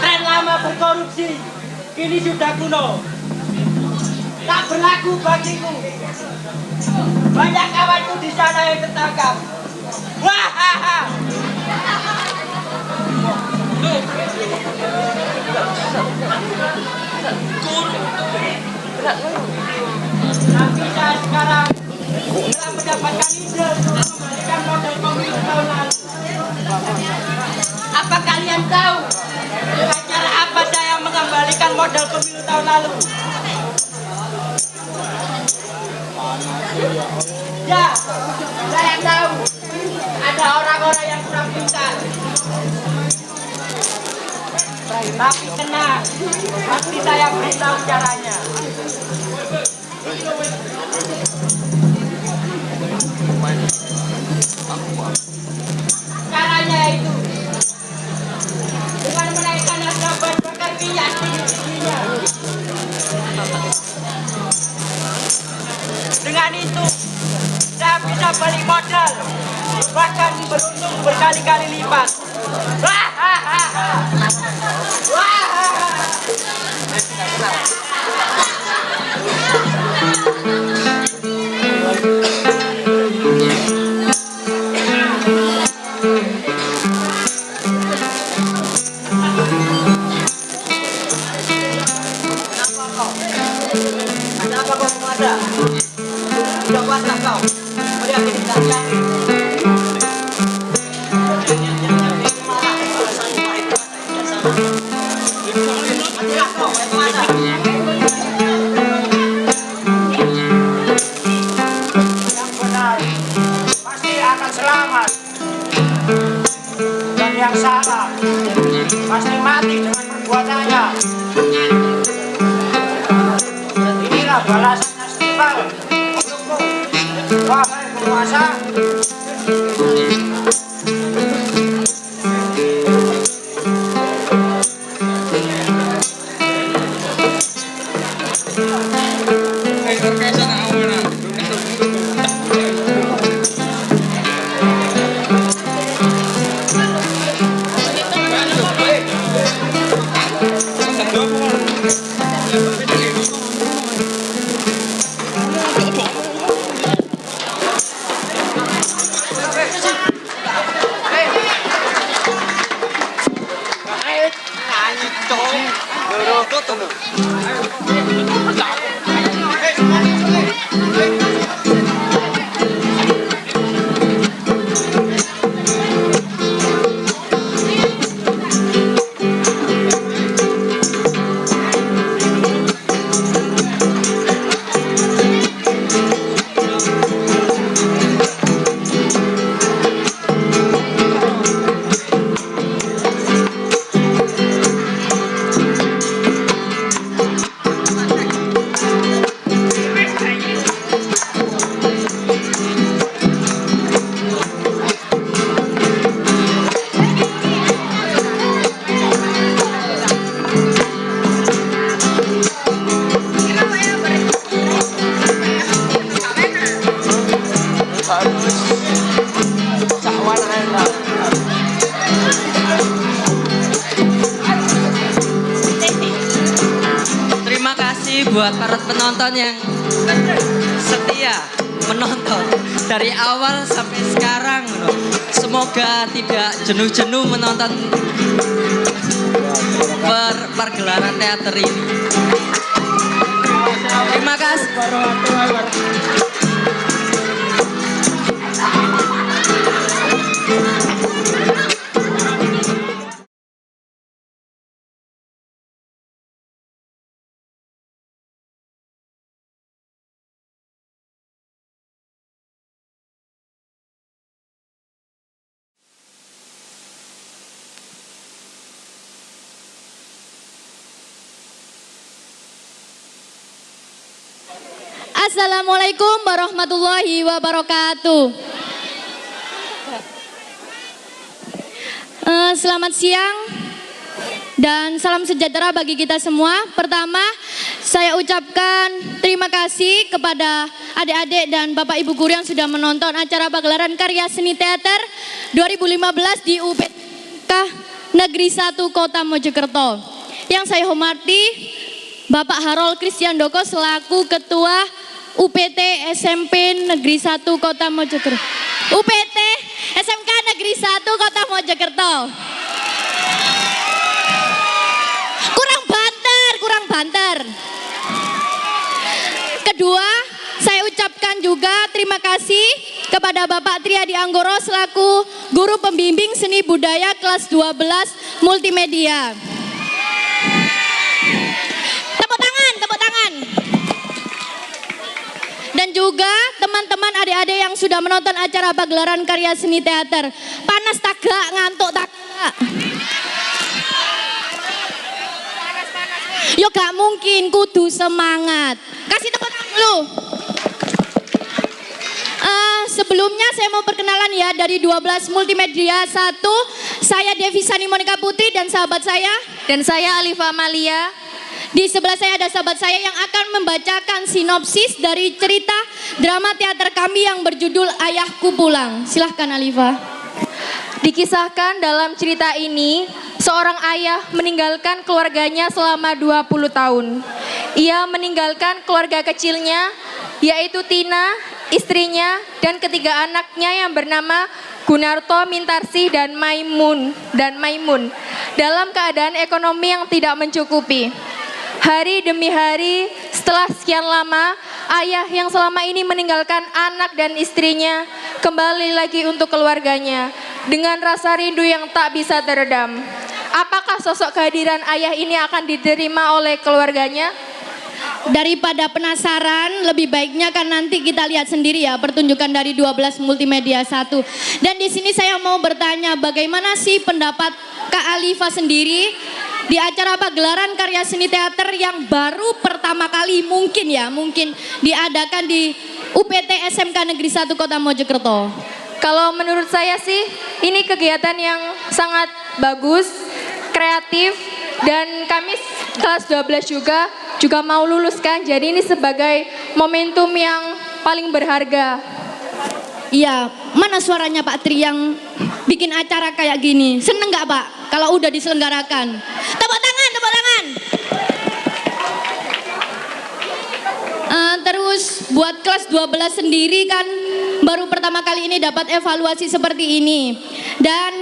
Tren lama berkorupsi kini sudah kuno, tak berlaku bagiku. Banyak kawanku di sana yang tertangkap. Tapi saya sekarang telah mendapatkan ide untuk mengembalikan model pemilu tahun lalu. Apa kalian tahu dengan cara apa saya mengembalikan model pemilu tahun lalu? Ya, saya tahu ada orang-orang yang kurang pintar. Tapi tenang, pasti saya beritahu caranya. Caranya itu dengan menaikkan harga bahan bakar minyak tinggi-tingginya. Dengan itu saya bisa balik modal, bahkan beruntung berkali-kali lipat. Ada apa kau ada? Sudah puaslah kau? Melihat ini tidak yakin. Matilah kau, yang mana? Yang benar pasti akan selamat, dan yang salah pasti mati dengan perbuatannya. Inilah balasannya setimpal untukmu, wahai penguasa. Terima kasih buat para penonton yang setia menonton dari awal sampai sekarang. Semoga tidak jenuh-jenuh menonton pergelaran teater ini. Terima kasih. Assalamualaikum warahmatullahi wabarakatuh. Selamat siang dan salam sejahtera bagi kita semua. Pertama, saya ucapkan terima kasih kepada adik-adik dan bapak ibu guru yang sudah menonton acara pagelaran karya seni teater 2015 di UPTK Negeri 1 Kota Mojokerto. Yang saya hormati Bapak Harold Kristiandoko selaku Ketua UPT SMP Negeri 1 Kota Mojokerto. UPT SMK Negeri 1 Kota Mojokerto. Kurang banter. Kedua, saya ucapkan juga terima kasih kepada Bapak Triadi Anggoro selaku Guru Pembimbing Seni Budaya kelas 12 Multimedia. Tepuk tangan. Dan juga teman-teman adik-adik yang sudah menonton acara pagelaran karya seni teater. Panas tagak, ngantuk tagak. Yo gak mungkin, kudu semangat. Kasih tepuk tangan dulu. Sebelumnya saya mau perkenalan ya dari 12 Multimedia 1. Saya Devi Sani Monika Putri dan sahabat saya. Dan saya Alifa Amalia. Di sebelah saya ada sahabat saya yang akan membacakan sinopsis dari cerita drama teater kami yang berjudul Ayahku Pulang. Silahkan Alifa. Dikisahkan dalam cerita ini, seorang ayah meninggalkan keluarganya selama 20 tahun. Ia meninggalkan keluarga kecilnya, yaitu Tina, istrinya, dan ketiga anaknya yang bernama Gunarto, Mintarsi, dan Maimun, dalam keadaan ekonomi yang tidak mencukupi. Hari demi hari, setelah sekian lama, ayah yang selama ini meninggalkan anak dan istrinya kembali lagi untuk keluarganya dengan rasa rindu yang tak bisa teredam. Apakah sosok kehadiran ayah ini akan diterima oleh keluarganya? daripada penasaran, lebih baiknya kan nanti kita lihat sendiri ya pertunjukan dari 12 Multimedia 1. Dan di sini saya mau bertanya, bagaimana sih pendapat Kak Alifa sendiri di acara pagelaran karya seni teater yang baru pertama kali mungkin diadakan di UPT SMK Negeri 1 Kota Mojokerto? Kalau menurut saya sih ini kegiatan yang sangat bagus, kreatif, dan kami kelas 12 juga mau lulus kan. Jadi ini sebagai momentum yang paling berharga. Iya, mana suaranya Pak Tri yang bikin acara kayak gini? Seneng nggak Pak kalau udah diselenggarakan? Tepuk tangan, tepuk tangan. Terus buat kelas 12 sendiri kan baru pertama kali ini dapat evaluasi seperti ini. Dan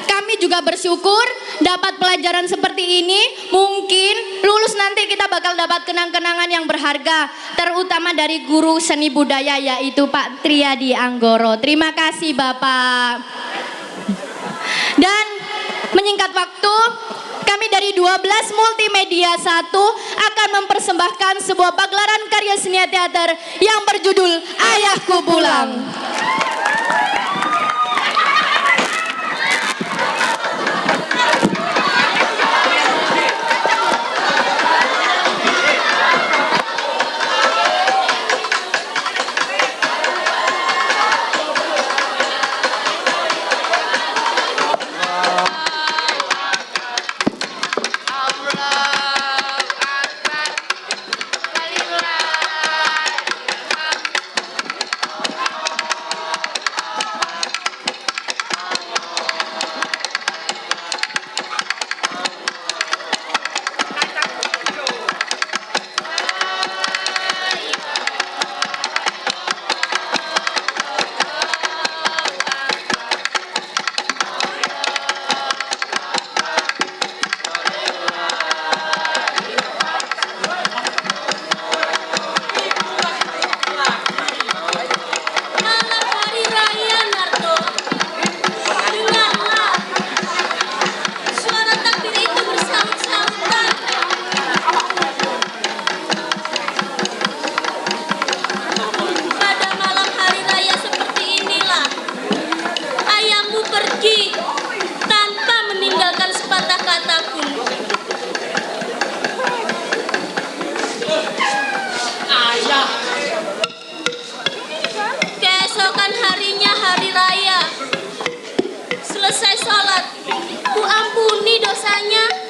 kami juga bersyukur dapat pelajaran seperti ini. Mungkin lulus nanti kita bakal dapat kenang-kenangan yang berharga, terutama dari guru seni budaya yaitu Pak Triadi Anggoro. Terima kasih Bapak. Dan menyingkat waktu, kami dari 12 Multimedia 1 akan mempersembahkan sebuah pagelaran karya seni teater yang berjudul Ayahku Pulang.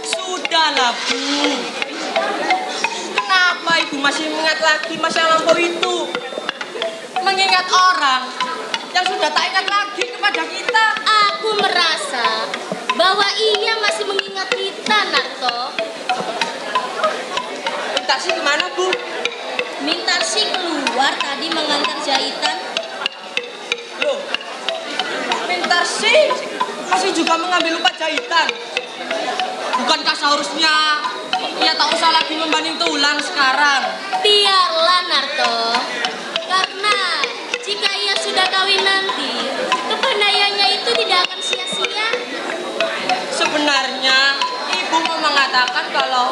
Sudahlah Bu, kenapa Ibu masih mengingat lagi masa lampau itu? Mengingat orang yang sudah tak ingat lagi kepada kita. Aku merasa bahwa ia masih mengingat kita, Narto. Mintarsi kemana Bu? Mintarsi keluar tadi mengantar jahitan. Loh, Mintarsi masih juga mengambil upah jahitan. Bukankah seharusnya ia tak usah lagi membaning tulang sekarang? Biarlah Narto, karena jika ia sudah kawin nanti, kepandaiannya itu tidak akan sia-sia. Sebenarnya Ibu mau mengatakan kalau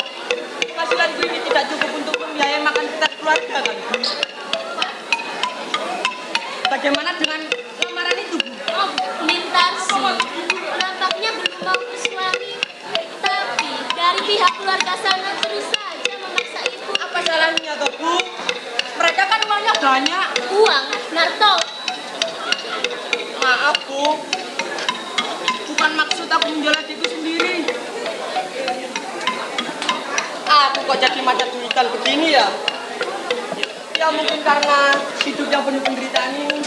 penghasilanku ini tidak cukup untuk membiayai makan kita keluarga kan? Bagaimana dengan lamaran itu Bu? Oh, Mintarsi, nampaknya belum mau bersuami. Tapi dari pihak keluarga sana terus saja memaksa Ibu. Apa salahnya toh Bu? Mereka kan uangnya banyak. Uang, Narto. Maaf Bu, bukan maksud aku menjual diriku sendiri. Aku kok jadi macam duitan begini ya? Ya mungkin karena hidup yang penuh penderitaan ini.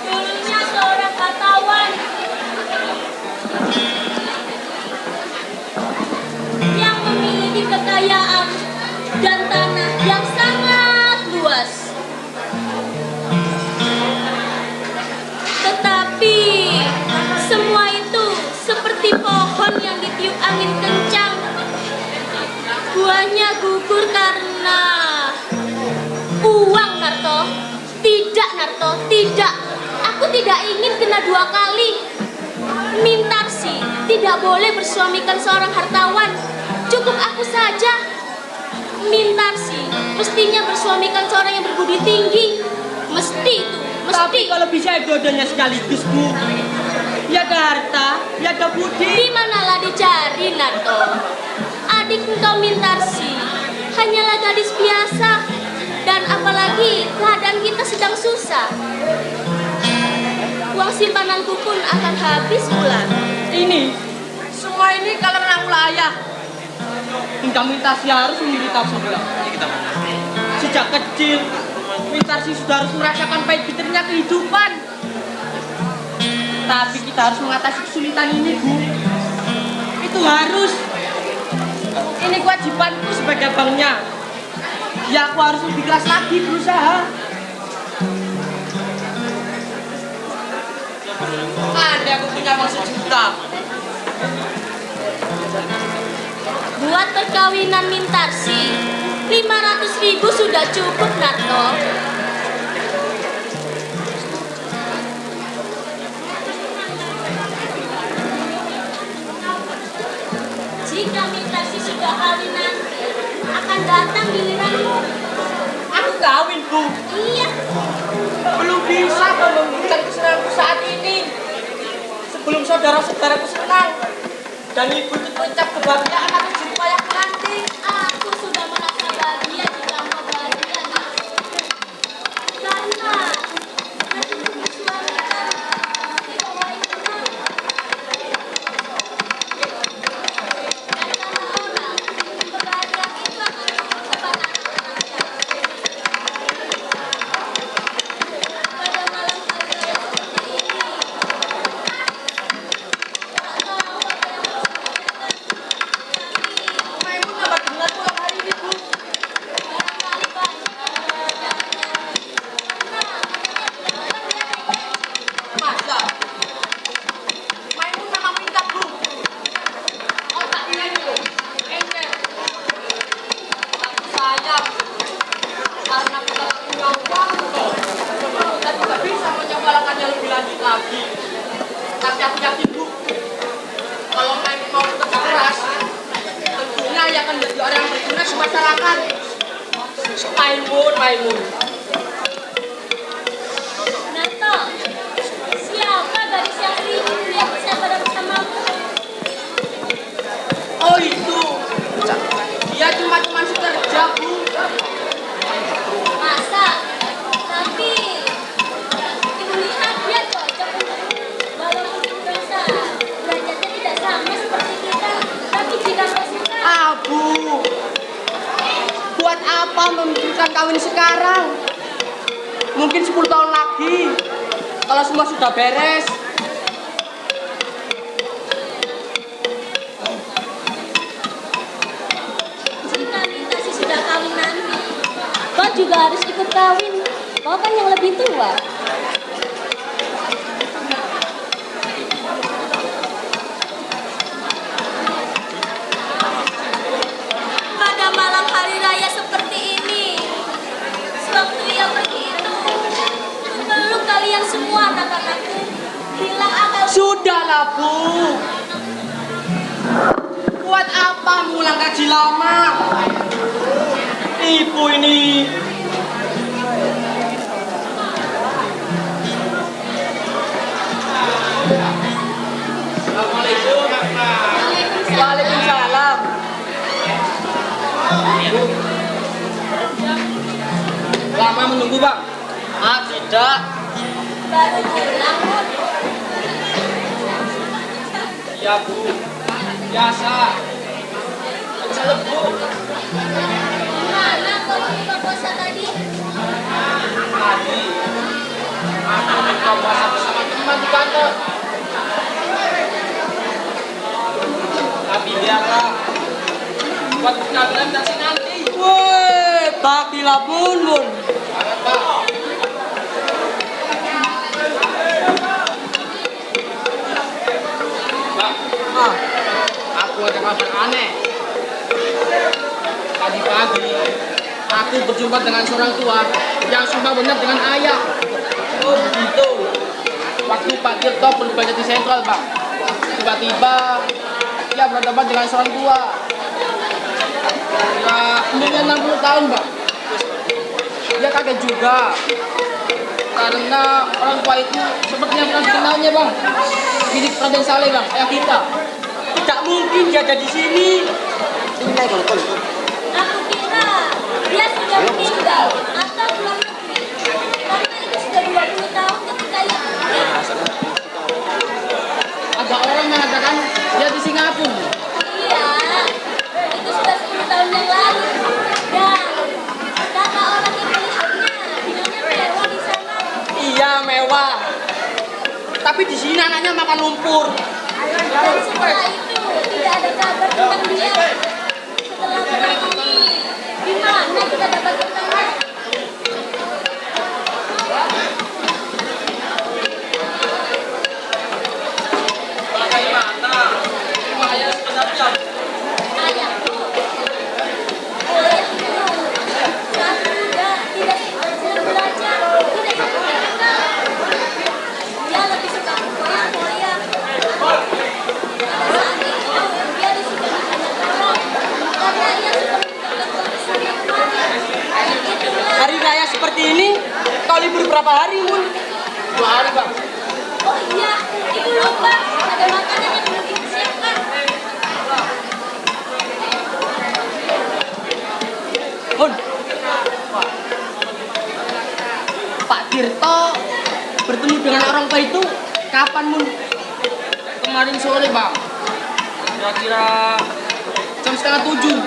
Dulunya seorang wartawan yang memiliki kekayaan dan tanah yang sangat luas. Tetapi semua itu seperti pohon yang ditiup angin kencang. Buahnya gugur karena uang, Narto. Tidak, Narto, tidak. Aku tidak ingin kena 2 kali. Mintarsi tidak boleh bersuamikan seorang hartawan. Cukup aku saja. Mintarsi mestinya bersuamikan seorang yang berbudi tinggi. Mesti itu, mesti. Tapi kalau bisa dua-duanya sekaligus, Bu. Ya ada harta, ya ada budi. Di manalah dicari, Narto. Adik engkau Mintarsi hanyalah gadis biasa. Dan apalagi keadaan kita sedang susah. Uang simpananku pun akan habis pula. Ini, semua ini karena ulah ayah. Hingga Mintarsi harus menderita sebelah. Sejak kecil, Mintarsi sudah harus merasakan pahit pahitnya kehidupan. Tapi kita harus mengatasi kesulitan ini, Bu. Itu harus. Ini kewajibanku sebagai abangnya. Ya aku harus lebih keras lagi berusaha. Ada aku punya uang 1 juta. Buat perkawinan Mintarsi 500.000 sudah cukup, Narto. Jika Mintarsi sudah kawin nanti, akan datang giliranmu. Aku kawin, Bu. Iya. Belum bisa memberikan kesenanganku saat ini. Sebelum saudara-saudaraku senang dan ibu terucap kebahagiaan akan jumpa yang nanti. Aku sudah merasa bahagia jika engkau bahagia, Narto. Karena hati suami kita paling tenang. Dan karena orang kebahagiaan itu akan cepat anak-anaknya. Pada malam hari raya seperti ini, Maimunah bagaimana pulang hari ini, Bu? Masa? Maimunah memang minta, Bu. Otaknya ini loh, encer. Aku sayang karena kita punya uang loh. Dan tidak bisa menyekolahkannya lebih lanjut lagi. Tapi aku yakin, Bu, kalau Maimun mau bekerja keras, tentunya ia akan menjadi orang yang berguna di masyarakat. Maimun. Narto, siapa gadis yang sering melihat saya pada bersamamu? Oh itu, dia cuma sekerja, Bu. Masa? Tapi ibu lihat dia cocok untukmu. Walaupun derajatnya tidak sama seperti kita, tapi jika kau suka, Bu, buat apa memikirkan kawin sekarang? Mungkin 10 tahun lagi, kalau semua sudah beres. jika Mintarsi sudah kawin nanti, kau juga harus ikut kawin. Kau kan yang lebih tua. Pada malam hari raya seperti ini, sewaktu ia pergi itu, peluk kalian semua anak-anakku. Bilang akal. Sudahlah, Bu. Buat apa mengulang kaji lama? Ibu ini. Assalamualaikum. Waalaikumsalam. Lama menunggu, Bang? Tidak. Baru pulang, Bu. Iya, Bu. Biasa. Bisa, Bu. Mana kau buka puasa tadi? Tadi aku buka puasa bersama teman di kantor. Tapi biarlah buat penampilan taksi nanti. Woi, bakilah Mun. Pak. Aku ada kabar aneh. Tadi pagi aku berjumpa dengan seorang tua yang sumpah benar dengan ayah. Oh begitu. top belajar di sentral bang. Tiba-tiba dia berhadapan dengan seorang tua. Ya umurnya 60 tahun bang. Dia kaget juga karena orang tua itu sepertinya pernah dikenalnya bang. Milik Raden Saleh bang, ayah kita. Tidak mungkin dia ada di sini. Aku kira dia sudah meninggal atau keluar negeri. Karena itu sudah 20 tahun ketika ia pergi. Ada orang mengatakan dia di Singapura. Iya, itu sudah 10 tahun yang lalu. Dan kata orang yang melihatnya, hidupnya mewah di sana. Iya mewah. Tapi di sini anaknya makan lumpur. Dan setelah itu tidak ada kabar tentang dia. Setelah malam ini, di mana kita dapat bertemu? Bagaimana? Ayah sebenarnya. Ayahku. Ayahku. Saat muda tidak senang belajar, tidak suka terkenal. Dia lebih suka berfoya-foya. Saat itu dia disukai banyak orang karena ia suka meninggalkan kebiasaan yang kemarin. Itulah. Hari raya seperti ini, kau libur berapa hari, Mun? 2 hari bang. Oh iya, ibu lupa ada makanan yang belum dipersiapkan. Mun. Pak Tirto bertemu dengan orang tua itu kapan, Mun? Kemarin sore bang. Kira-kira jam 6:30.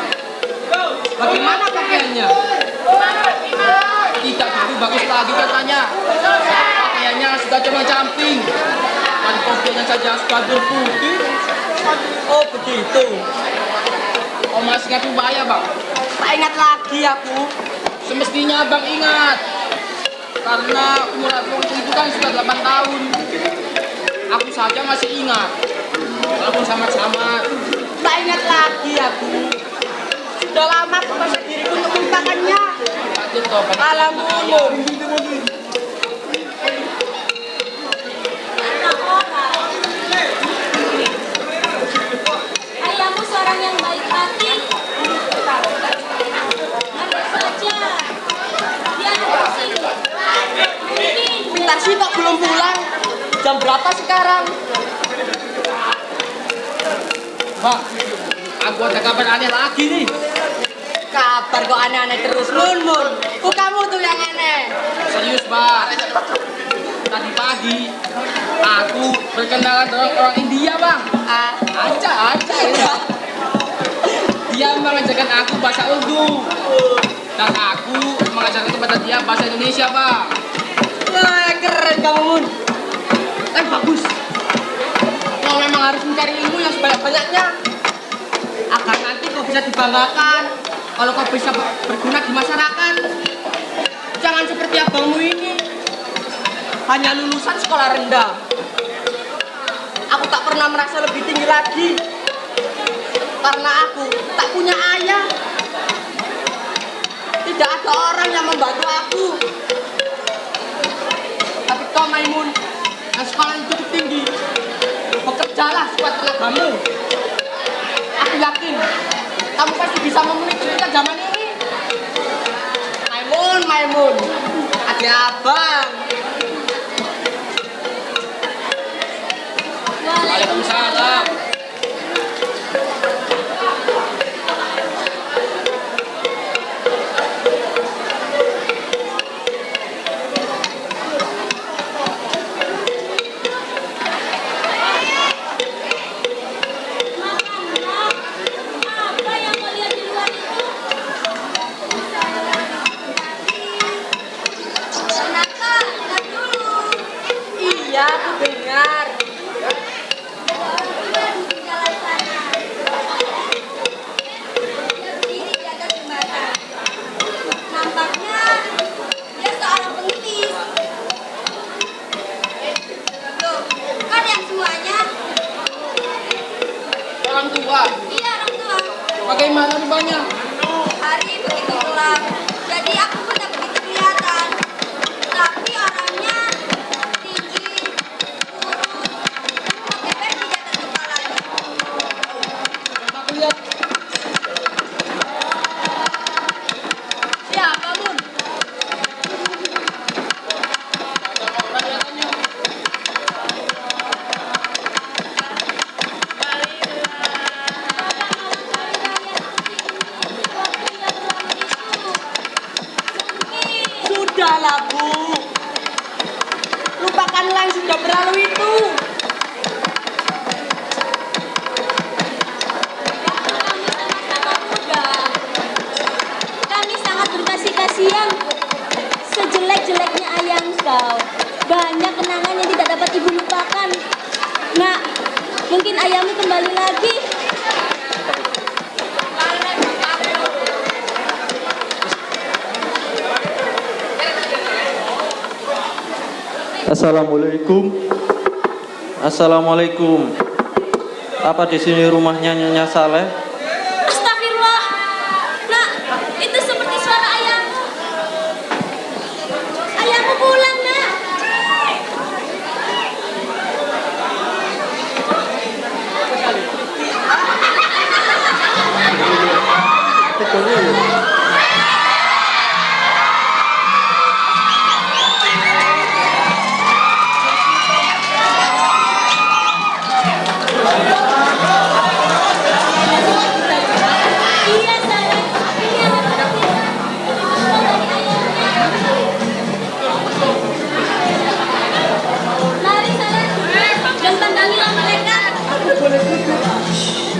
Bagaimana pakaiannya? Tidak begitu bagus lagi katanya. Pakaiannya sudah cuma camping dan kopinya saja sudah berputih. Oh begitu. Oh masih ingat Ubaya bang? Tak ingat lagi aku. Semestinya abang ingat. Karena umur abang itu kan sudah 8 tahun. Aku saja masih ingat. Walaupun sama-sama. Tak ingat lagi aku. Sudah lama aku masih diriku untuk melupakannya. Alhamdulillah. Ayahmu seorang yang baik hati. Andai saja dia ada di sini. Mungkin Pintarsi kok belum pulang? Jam berapa sekarang? Bang, aku ada kabar aneh lagi nih. Kabar kok aneh-aneh terus, Mun. Kok kamu tuh yang aneh? Serius bang. Tadi pagi aku berkenalan dengan orang India bang. Aja ya. Dia mengajarkan aku bahasa Urdu dan aku mengajarkan kepada dia bahasa Indonesia bang. Wah, keren kamu, Mun. Kan bagus. Kau memang harus mencari ilmu yang sebanyak-banyaknya agar nanti kau bisa dibanggakan. Kalau kau bisa berguna di masyarakat, jangan seperti abangmu ini, hanya lulusan sekolah rendah. Aku tak pernah merasa lebih tinggi lagi, karena aku tak punya ayah. Tidak ada orang yang membantu aku. Tapi kau, Maimun, yang sekolah yang cukup tinggi, bekerjalah sekuat tenagamu. Aku yakin kamu pasti bisa memenuhi tuntutan zaman ini. Maimun, adik abang. Waalaikumsalam. apa yang kau lihat di luar itu? Naka, dengar dulu. Iya, aku dengar. Ada orang tua di jalan sana. Dia berdiri di atas jembatan. Nampaknya dia seorang pengemis. Loh, kan yang semuanya? Orang tua. Iya, orang tua. Bagaimana rupanya? Hari begitu gelap, jadi aku pun tak begitu kelihatan. Tapi orangnya tinggi, kurus, Lupakanlah yang sudah berlalu itu. Kami sangat berkasih-kasihan. Sejelek-jeleknya ayah engkau, banyak kenangan yang tidak dapat ibu lupakan. Nak, mungkin ayahmu kembali lagi. Assalamualaikum. Assalamualaikum. Apa di sini rumahnya Nyonya Saleh? Astagfirullah. Nak, itu seperti suara ayahmu. Ayahmu pulang, nak. Iya, sayang. Iya. Mari, sayang. Dan pandangilah mereka. Itu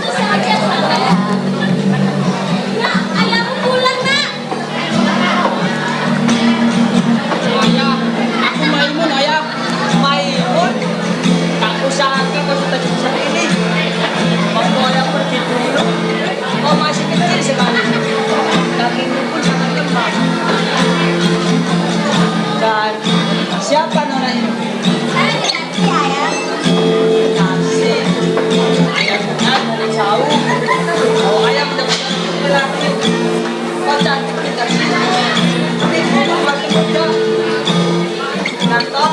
saja, sayang. Nak, ayahmu pulang, nak. Ayah, aku Maimun ayah. Maimun? Tak usah hati kau sudah seperti ini. Waktu ayah pergi dulu, kau masih kecil sekali. Kakimu pun sangat lemah. Dan siapa nona ini? Saya Kinasi, ayah. Kinasi. Ayah benar dari jauh. Oh, ayah benar-benar lelaki. Kau cantik Kinasi. Ibu masih muda. Nanto.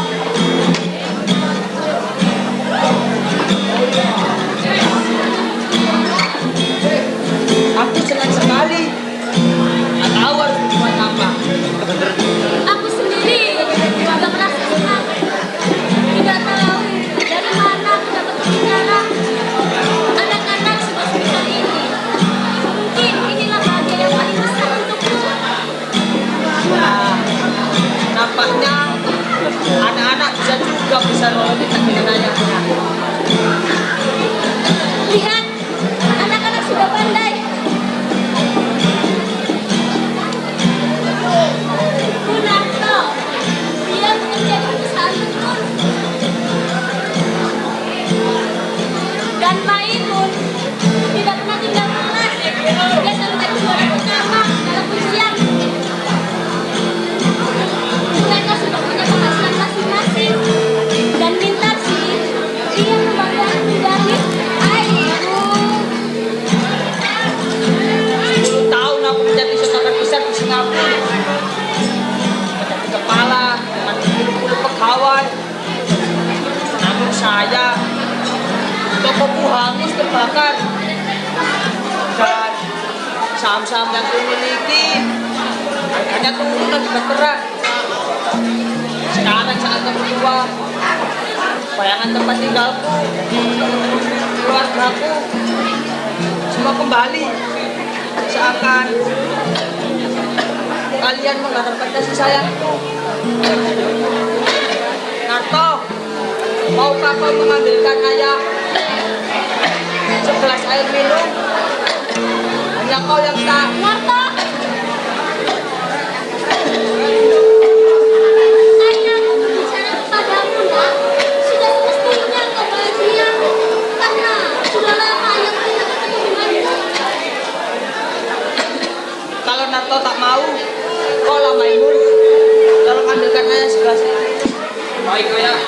Aku senang sekali. Tak tahu harus berbuat apa. Aku sendiri juga merasa senang. Tidak tahu dari mana aku dapat bicara. Anak-anak sudah sebesar ini. Mungkin inilah bahagia yang paling besar untukku. Nah, nampaknya anak-anak bisa juga bisa melanjutkan dengan ayahnya. Lihat, anak-anak sudah pandai. Kunarto, dia bekerja di perusahaan tekun. Dan Maimun tidak pernah tinggal kelas. Dia selalu jadi juara pertama dalam ujian. Mereka sudah punya penghasilan masing-masing. Dan Mintarsi, dia kebanggaan menjadi Tahun aku menjadi seorang besar di Singapura. Menjadi kepala dengan 70 pegawai. Namun saya, tokoku hangus terbakar. Dan saham-saham yang kumiliki harganya turun lebih bergerak. Sekarang saat aku tua, bayangan tempat tinggalku, keluargaku, semua kembali. Seakan kalian mengharapkan kasih sayangku. Narto, maukah kau mengambilkan ayah segelas air minum? Hanya kau yang tak. Narto! Ayahku berbicara kepadamu, nak. Sudah semestinya kau bahagia. Karena sudah lama ayahku tidak ketemu denganmu. Kalau Narto tak mau, kau lah Maimun. Tolong ambilkan ayah segelas itu. Baik ayah.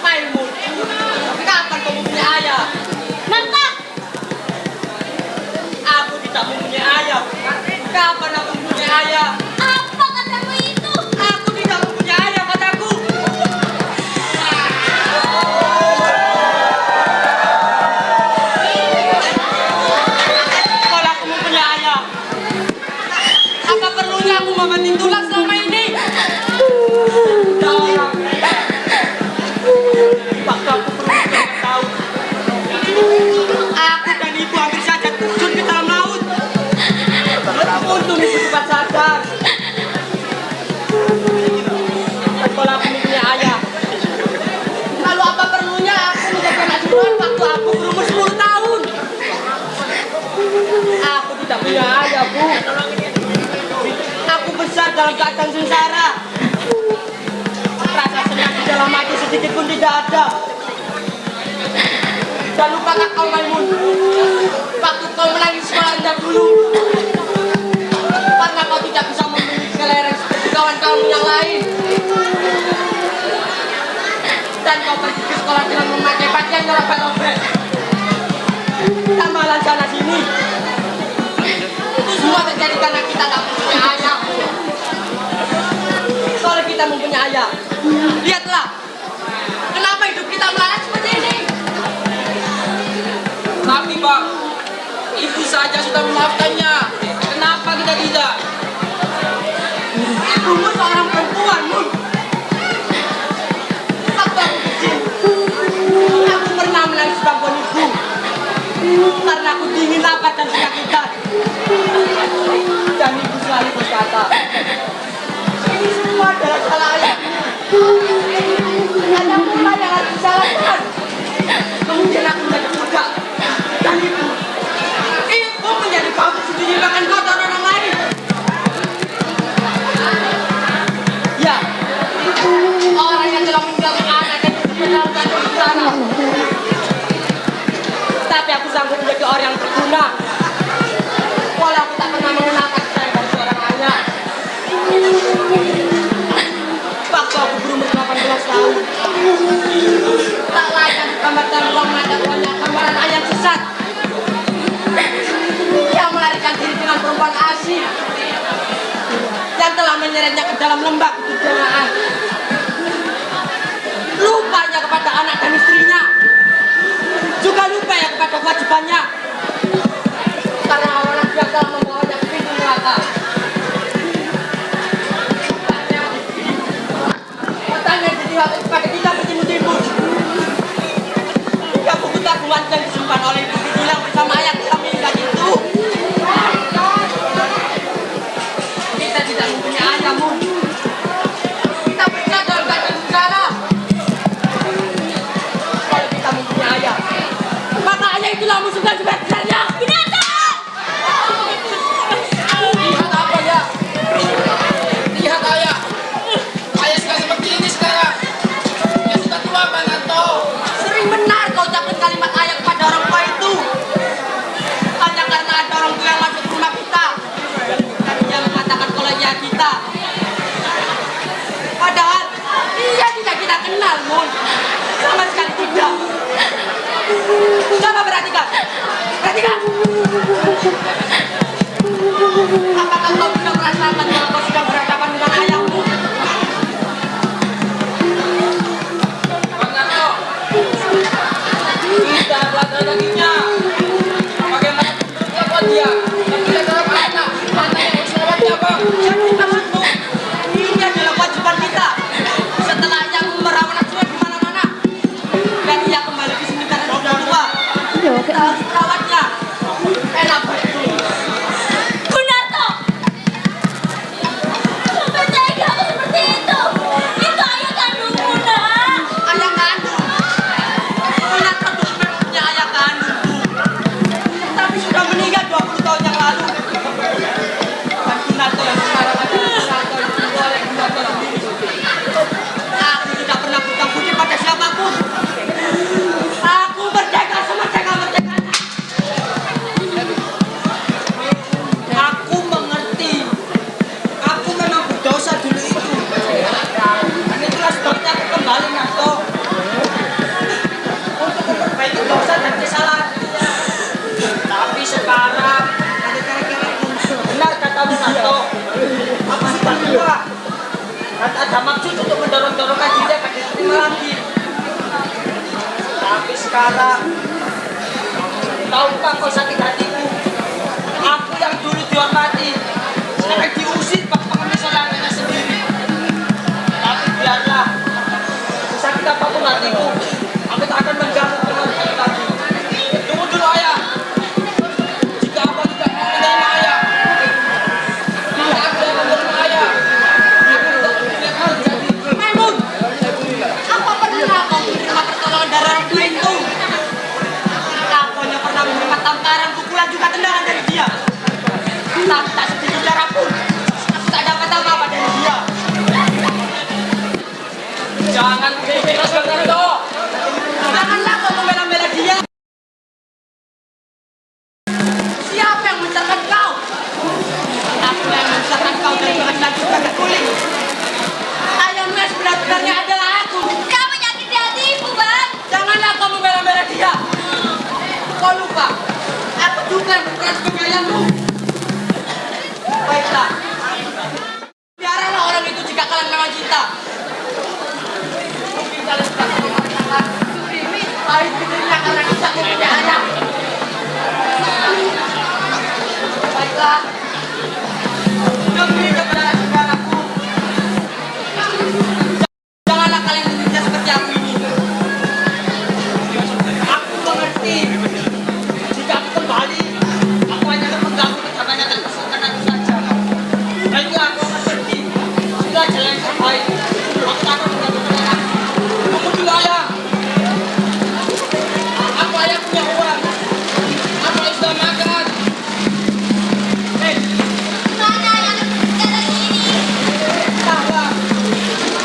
Maimun, kapan kau mempunyai ayah? Narto! Aku tidak mempunyai ayah. Kapan aku mempunyai ayah? Apa katamu itu? Aku tidak mempunyai ayah, kataku. kadang sengsara. Rasa senang di dalam hati sedikit pun tidak ada. Dan lupakan kau Maimun, waktu kau menangis sekolah dulu, karena kau tidak bisa memiliki kelereng seperti kawan-kawan yang lain. Dan kau pergi ke sekolah dengan memakai pakaian yang robek-robek. Tambahlah sana sini. Itu semua terjadi karena kita tak punya ayah. Kalau kita mempunyai ayah, lihatlah, kenapa hidup kita melarat seperti ini? Tapi Bang, ibu saja sudah memaafkannya. Kenapa kita tidak? Ibumu seorang perempuan, Mun. Waktu aku kecil, aku pernah menangis bangkuan ibu. Karena aku dingin, lapar dan kesakitan. Dan ibu selalu berkata, ini semua adalah salah ayah. Dan aku yang harus disalahkan. Kemudian aku menjadi budak. Dan ibu menjadi kau sendiri makan kotor orang lain. Ya, orang yang telah meninggalkan anak dan meninggalkan sana. Tapi aku sanggup menjadi orang yang berguna. Walau aku tak pernah mengenalkan saya dari seorang ayah. Waktu aku berumur 18 tahun, tak layak digambarkan ruang mata banyak gambaran ayah sesat yang melarikan diri dengan perempuan asing yang telah menyeretnya ke dalam lembah ketujanaan. Lupanya kepada anak dan istrinya, juga lupa ya kepada kewajibannya, karena orang yang telah membawanya ke pintu neraka. Matanya dilihat kepada kita bertimbun-timbun. Hingga buku tabungan yang disimpan oleh ibu hilang bersama ayah kita meninggal itu. Kita tidak mempunyai ayah, Mun. Kita berada dalam keadaan sengsara. Kalau kita mempunyai ayah, maka ayah itulah musuh dan sebenarnya. Binatang! Lihat apa ya? Lihat ayah. Ayah sudah seperti ini sekarang. Dia sudah tua Banato. Sering benar kau ucapkan kalimat ayah kepada orang tua itu. Hanya karena ada orang tua yang masuk ke rumah kita. Dan dia mengatakan kalau ia kita. Padahal dia tidak kita kenal, Mun. Sama sekali tidak. Coba perhatikan. Perhatikan. Apakah kau bisa merasakan kalau kau sedang berhadapan dengan ayahmu? Banato. Kita adalah dagingnya. Bagaimana buat dia? Dan kita dalam anak. Mana yang harus merawatnya, Bang? Jadi maksudmu, ini adalah kewajiban kita. Setelah yang merawat asuhan di mana-mana, dan ia kembali ke sini karena sudah tua, kita harus merawatnya. Enak betul. Gunarto! Sampai tega aku seperti itu. Itu ayah kandungmu, nak. Ayah kandung. Gunarto dulu memang punya ayah kandungku, tapi sudah meninggal 20 tahun yang lalu. Dan Gunarto yang sekarang adalah Gunarto yang dibunuh oleh Gunarto sendiri. Aku tidak pernah berhutang budi pada siapapun. Aku merdeka semerdeka-merdekanya. Aku mengerti. Aku memang berdosa dulu itu. Dan itulah sebabnya aku kembali, Narto. Untuk memperbaiki dosa dan kesalahan. Tapi sekarang benar katamu, Narto. Aku sudah tua. Dan ada maksud untuk mendorong-dorongkan diri agar diterima lagi. Tapi sekarang, tahukah kau sakit hatiku? Aku yang dulu dihormati, sekarang diusir bak pengemis saudaranya sendiri. Tapi biarlah, sakit apapun hatiku, aku tak akan mengganggu keluarga lagi. Tunggu dulu ayah. Jika abang tidak mau menerima ayah, maka aku yang menerima ayah. Aku tidak punya hal jadi. Maimun, apa pernah kau menerima pertolongan dari orang tua itu? Aku hanya pernah menerima tamparan, pukulan juga tendangan dari dia. Tapi tak sedikit darah pun, aku tak dapat apa-apa dari dia. Jangan keras Bernardo. Janganlah kau membela-bela dia. Siapa yang mencari kau? Aku yang mencari kau dari laki-laki kakak kulit. Ayamnya sebenarnya adalah aku. Kau menyakiti hatiku, Bang. Janganlah kau membela-bela dia. Kau lupa, aku juga yang berperan sebagai ayammu. Baiklah. Biarlah orang itu jika kalian memang cinta. Mungkin kalian sudah mengatakan pahit hidupnya karena bisa mempunyai anak. Baiklah. Demi kebenaran saudaraku. Janganlah kalian bekerja seperti aku ini. Aku mengerti. Jika aku kembali, aku hanya akan mengganggu perjalanannya dan kesenangan aku saja. Baiklah, aku akan pergi. Sudah jalan yang terbaik. Aku tak akan mengganggu perjalanan. Aku juga ayah. Aku ayah punya uang. Aku ayah sudah makan. Hei, Mana yang sekarang ini? entahlah.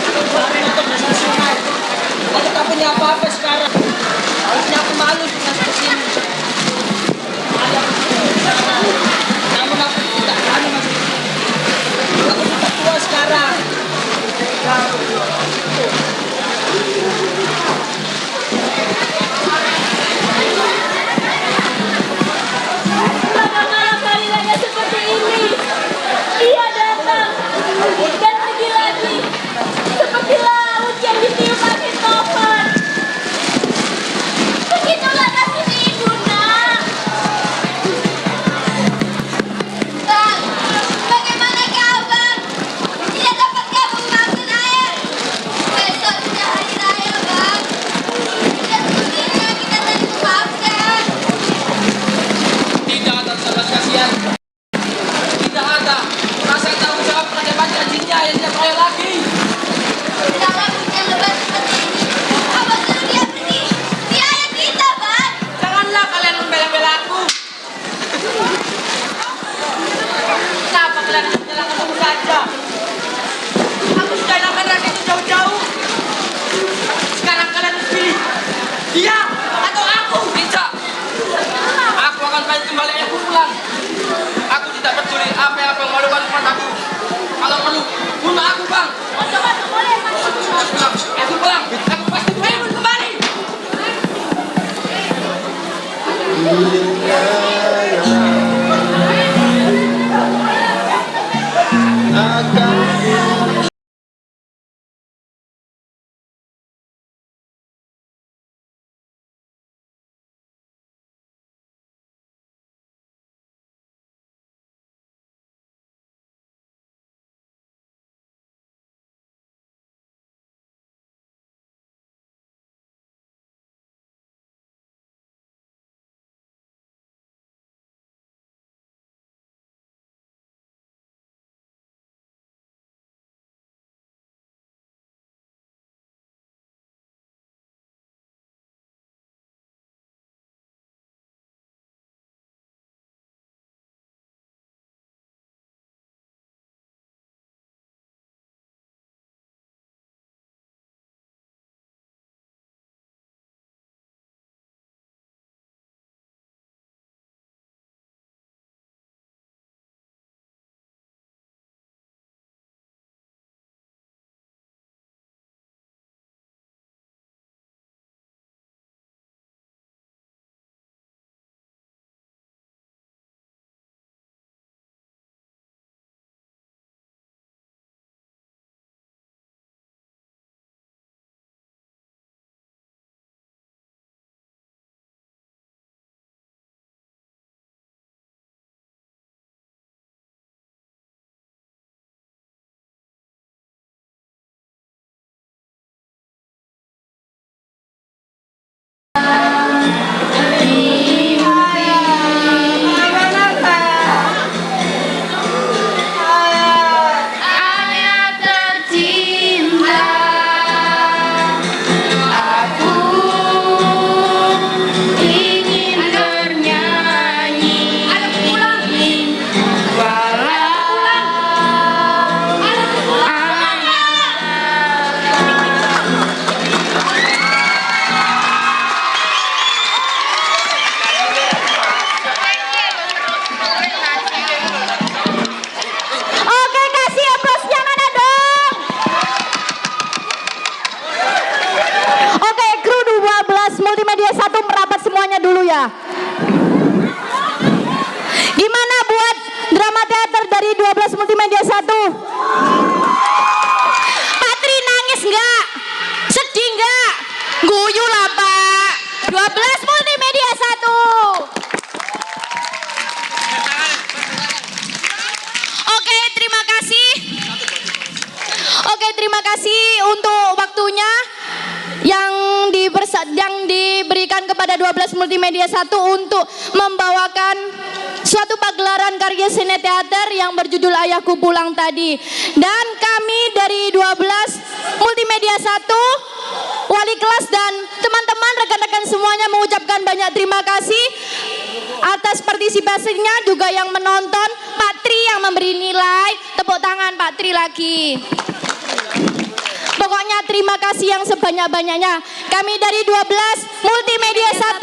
Aku baru untuk dasar sungai. Aku tak punya apa-apa sekarang. Harusnya aku malu dengan seperti ini. Ayah aku sudah besar. Namun aku tidak berani masih di sini. Aku sudah tua sekarang. Bagaimana keadilannya seperti ini? Ia datang dan pergi lagi, seperti laut yang ditiup angin topan. Begitulah nasib ibu, nak. Bang, bagaimana kabar? Tidak dapat kamu makan air. Besok sudah hari raya, Bang. Tidak semestinya kita tadi memaafkan. Tidak ada rasa kasihan. Tidak ada rasa tanggung jawab terhadap janjinya yang tidak kaya lagi. Dalam hujan lebat seperti ini, apa suruh dia pergi? Dia ayah kita, Bang. Janganlah kalian membela-bela aku. Kenapa kalian menyalahkan aku saja? Aku sudah enakan dari itu jauh-jauh. Sekarang kalian harus pilih. Dia atau aku? Tidak. Aku akan balik kembali ayahku pulang. Aku tidak peduli apa yang mau lakukan kepadaku. Kalau perlu, bunuh aku, Bang. Coba, boleh, Aku pulang. Aku pasti pulang kembali. Gimana buat drama teater dari 12 Multimedia 1? Pak Tri nangis nggak? Sedih nggak? Guyu lah Pak. 12 Multimedia 1. Oke, terima kasih. Oke, terima kasih untuk waktunya yang diberikan kepada 12 Multimedia 1 untuk membawakan suatu pagelaran karya seni teater yang berjudul Ayahku Pulang tadi. Dan kami dari 12 Multimedia 1, wali kelas dan teman-teman rekan-rekan semuanya mengucapkan banyak terima kasih atas partisipasinya, juga yang menonton, Pak Tri yang memberi nilai. Tepuk tangan Pak Tri lagi. Pokoknya terima kasih yang sebanyak-banyaknya. Kami dari 12 Multimedia 1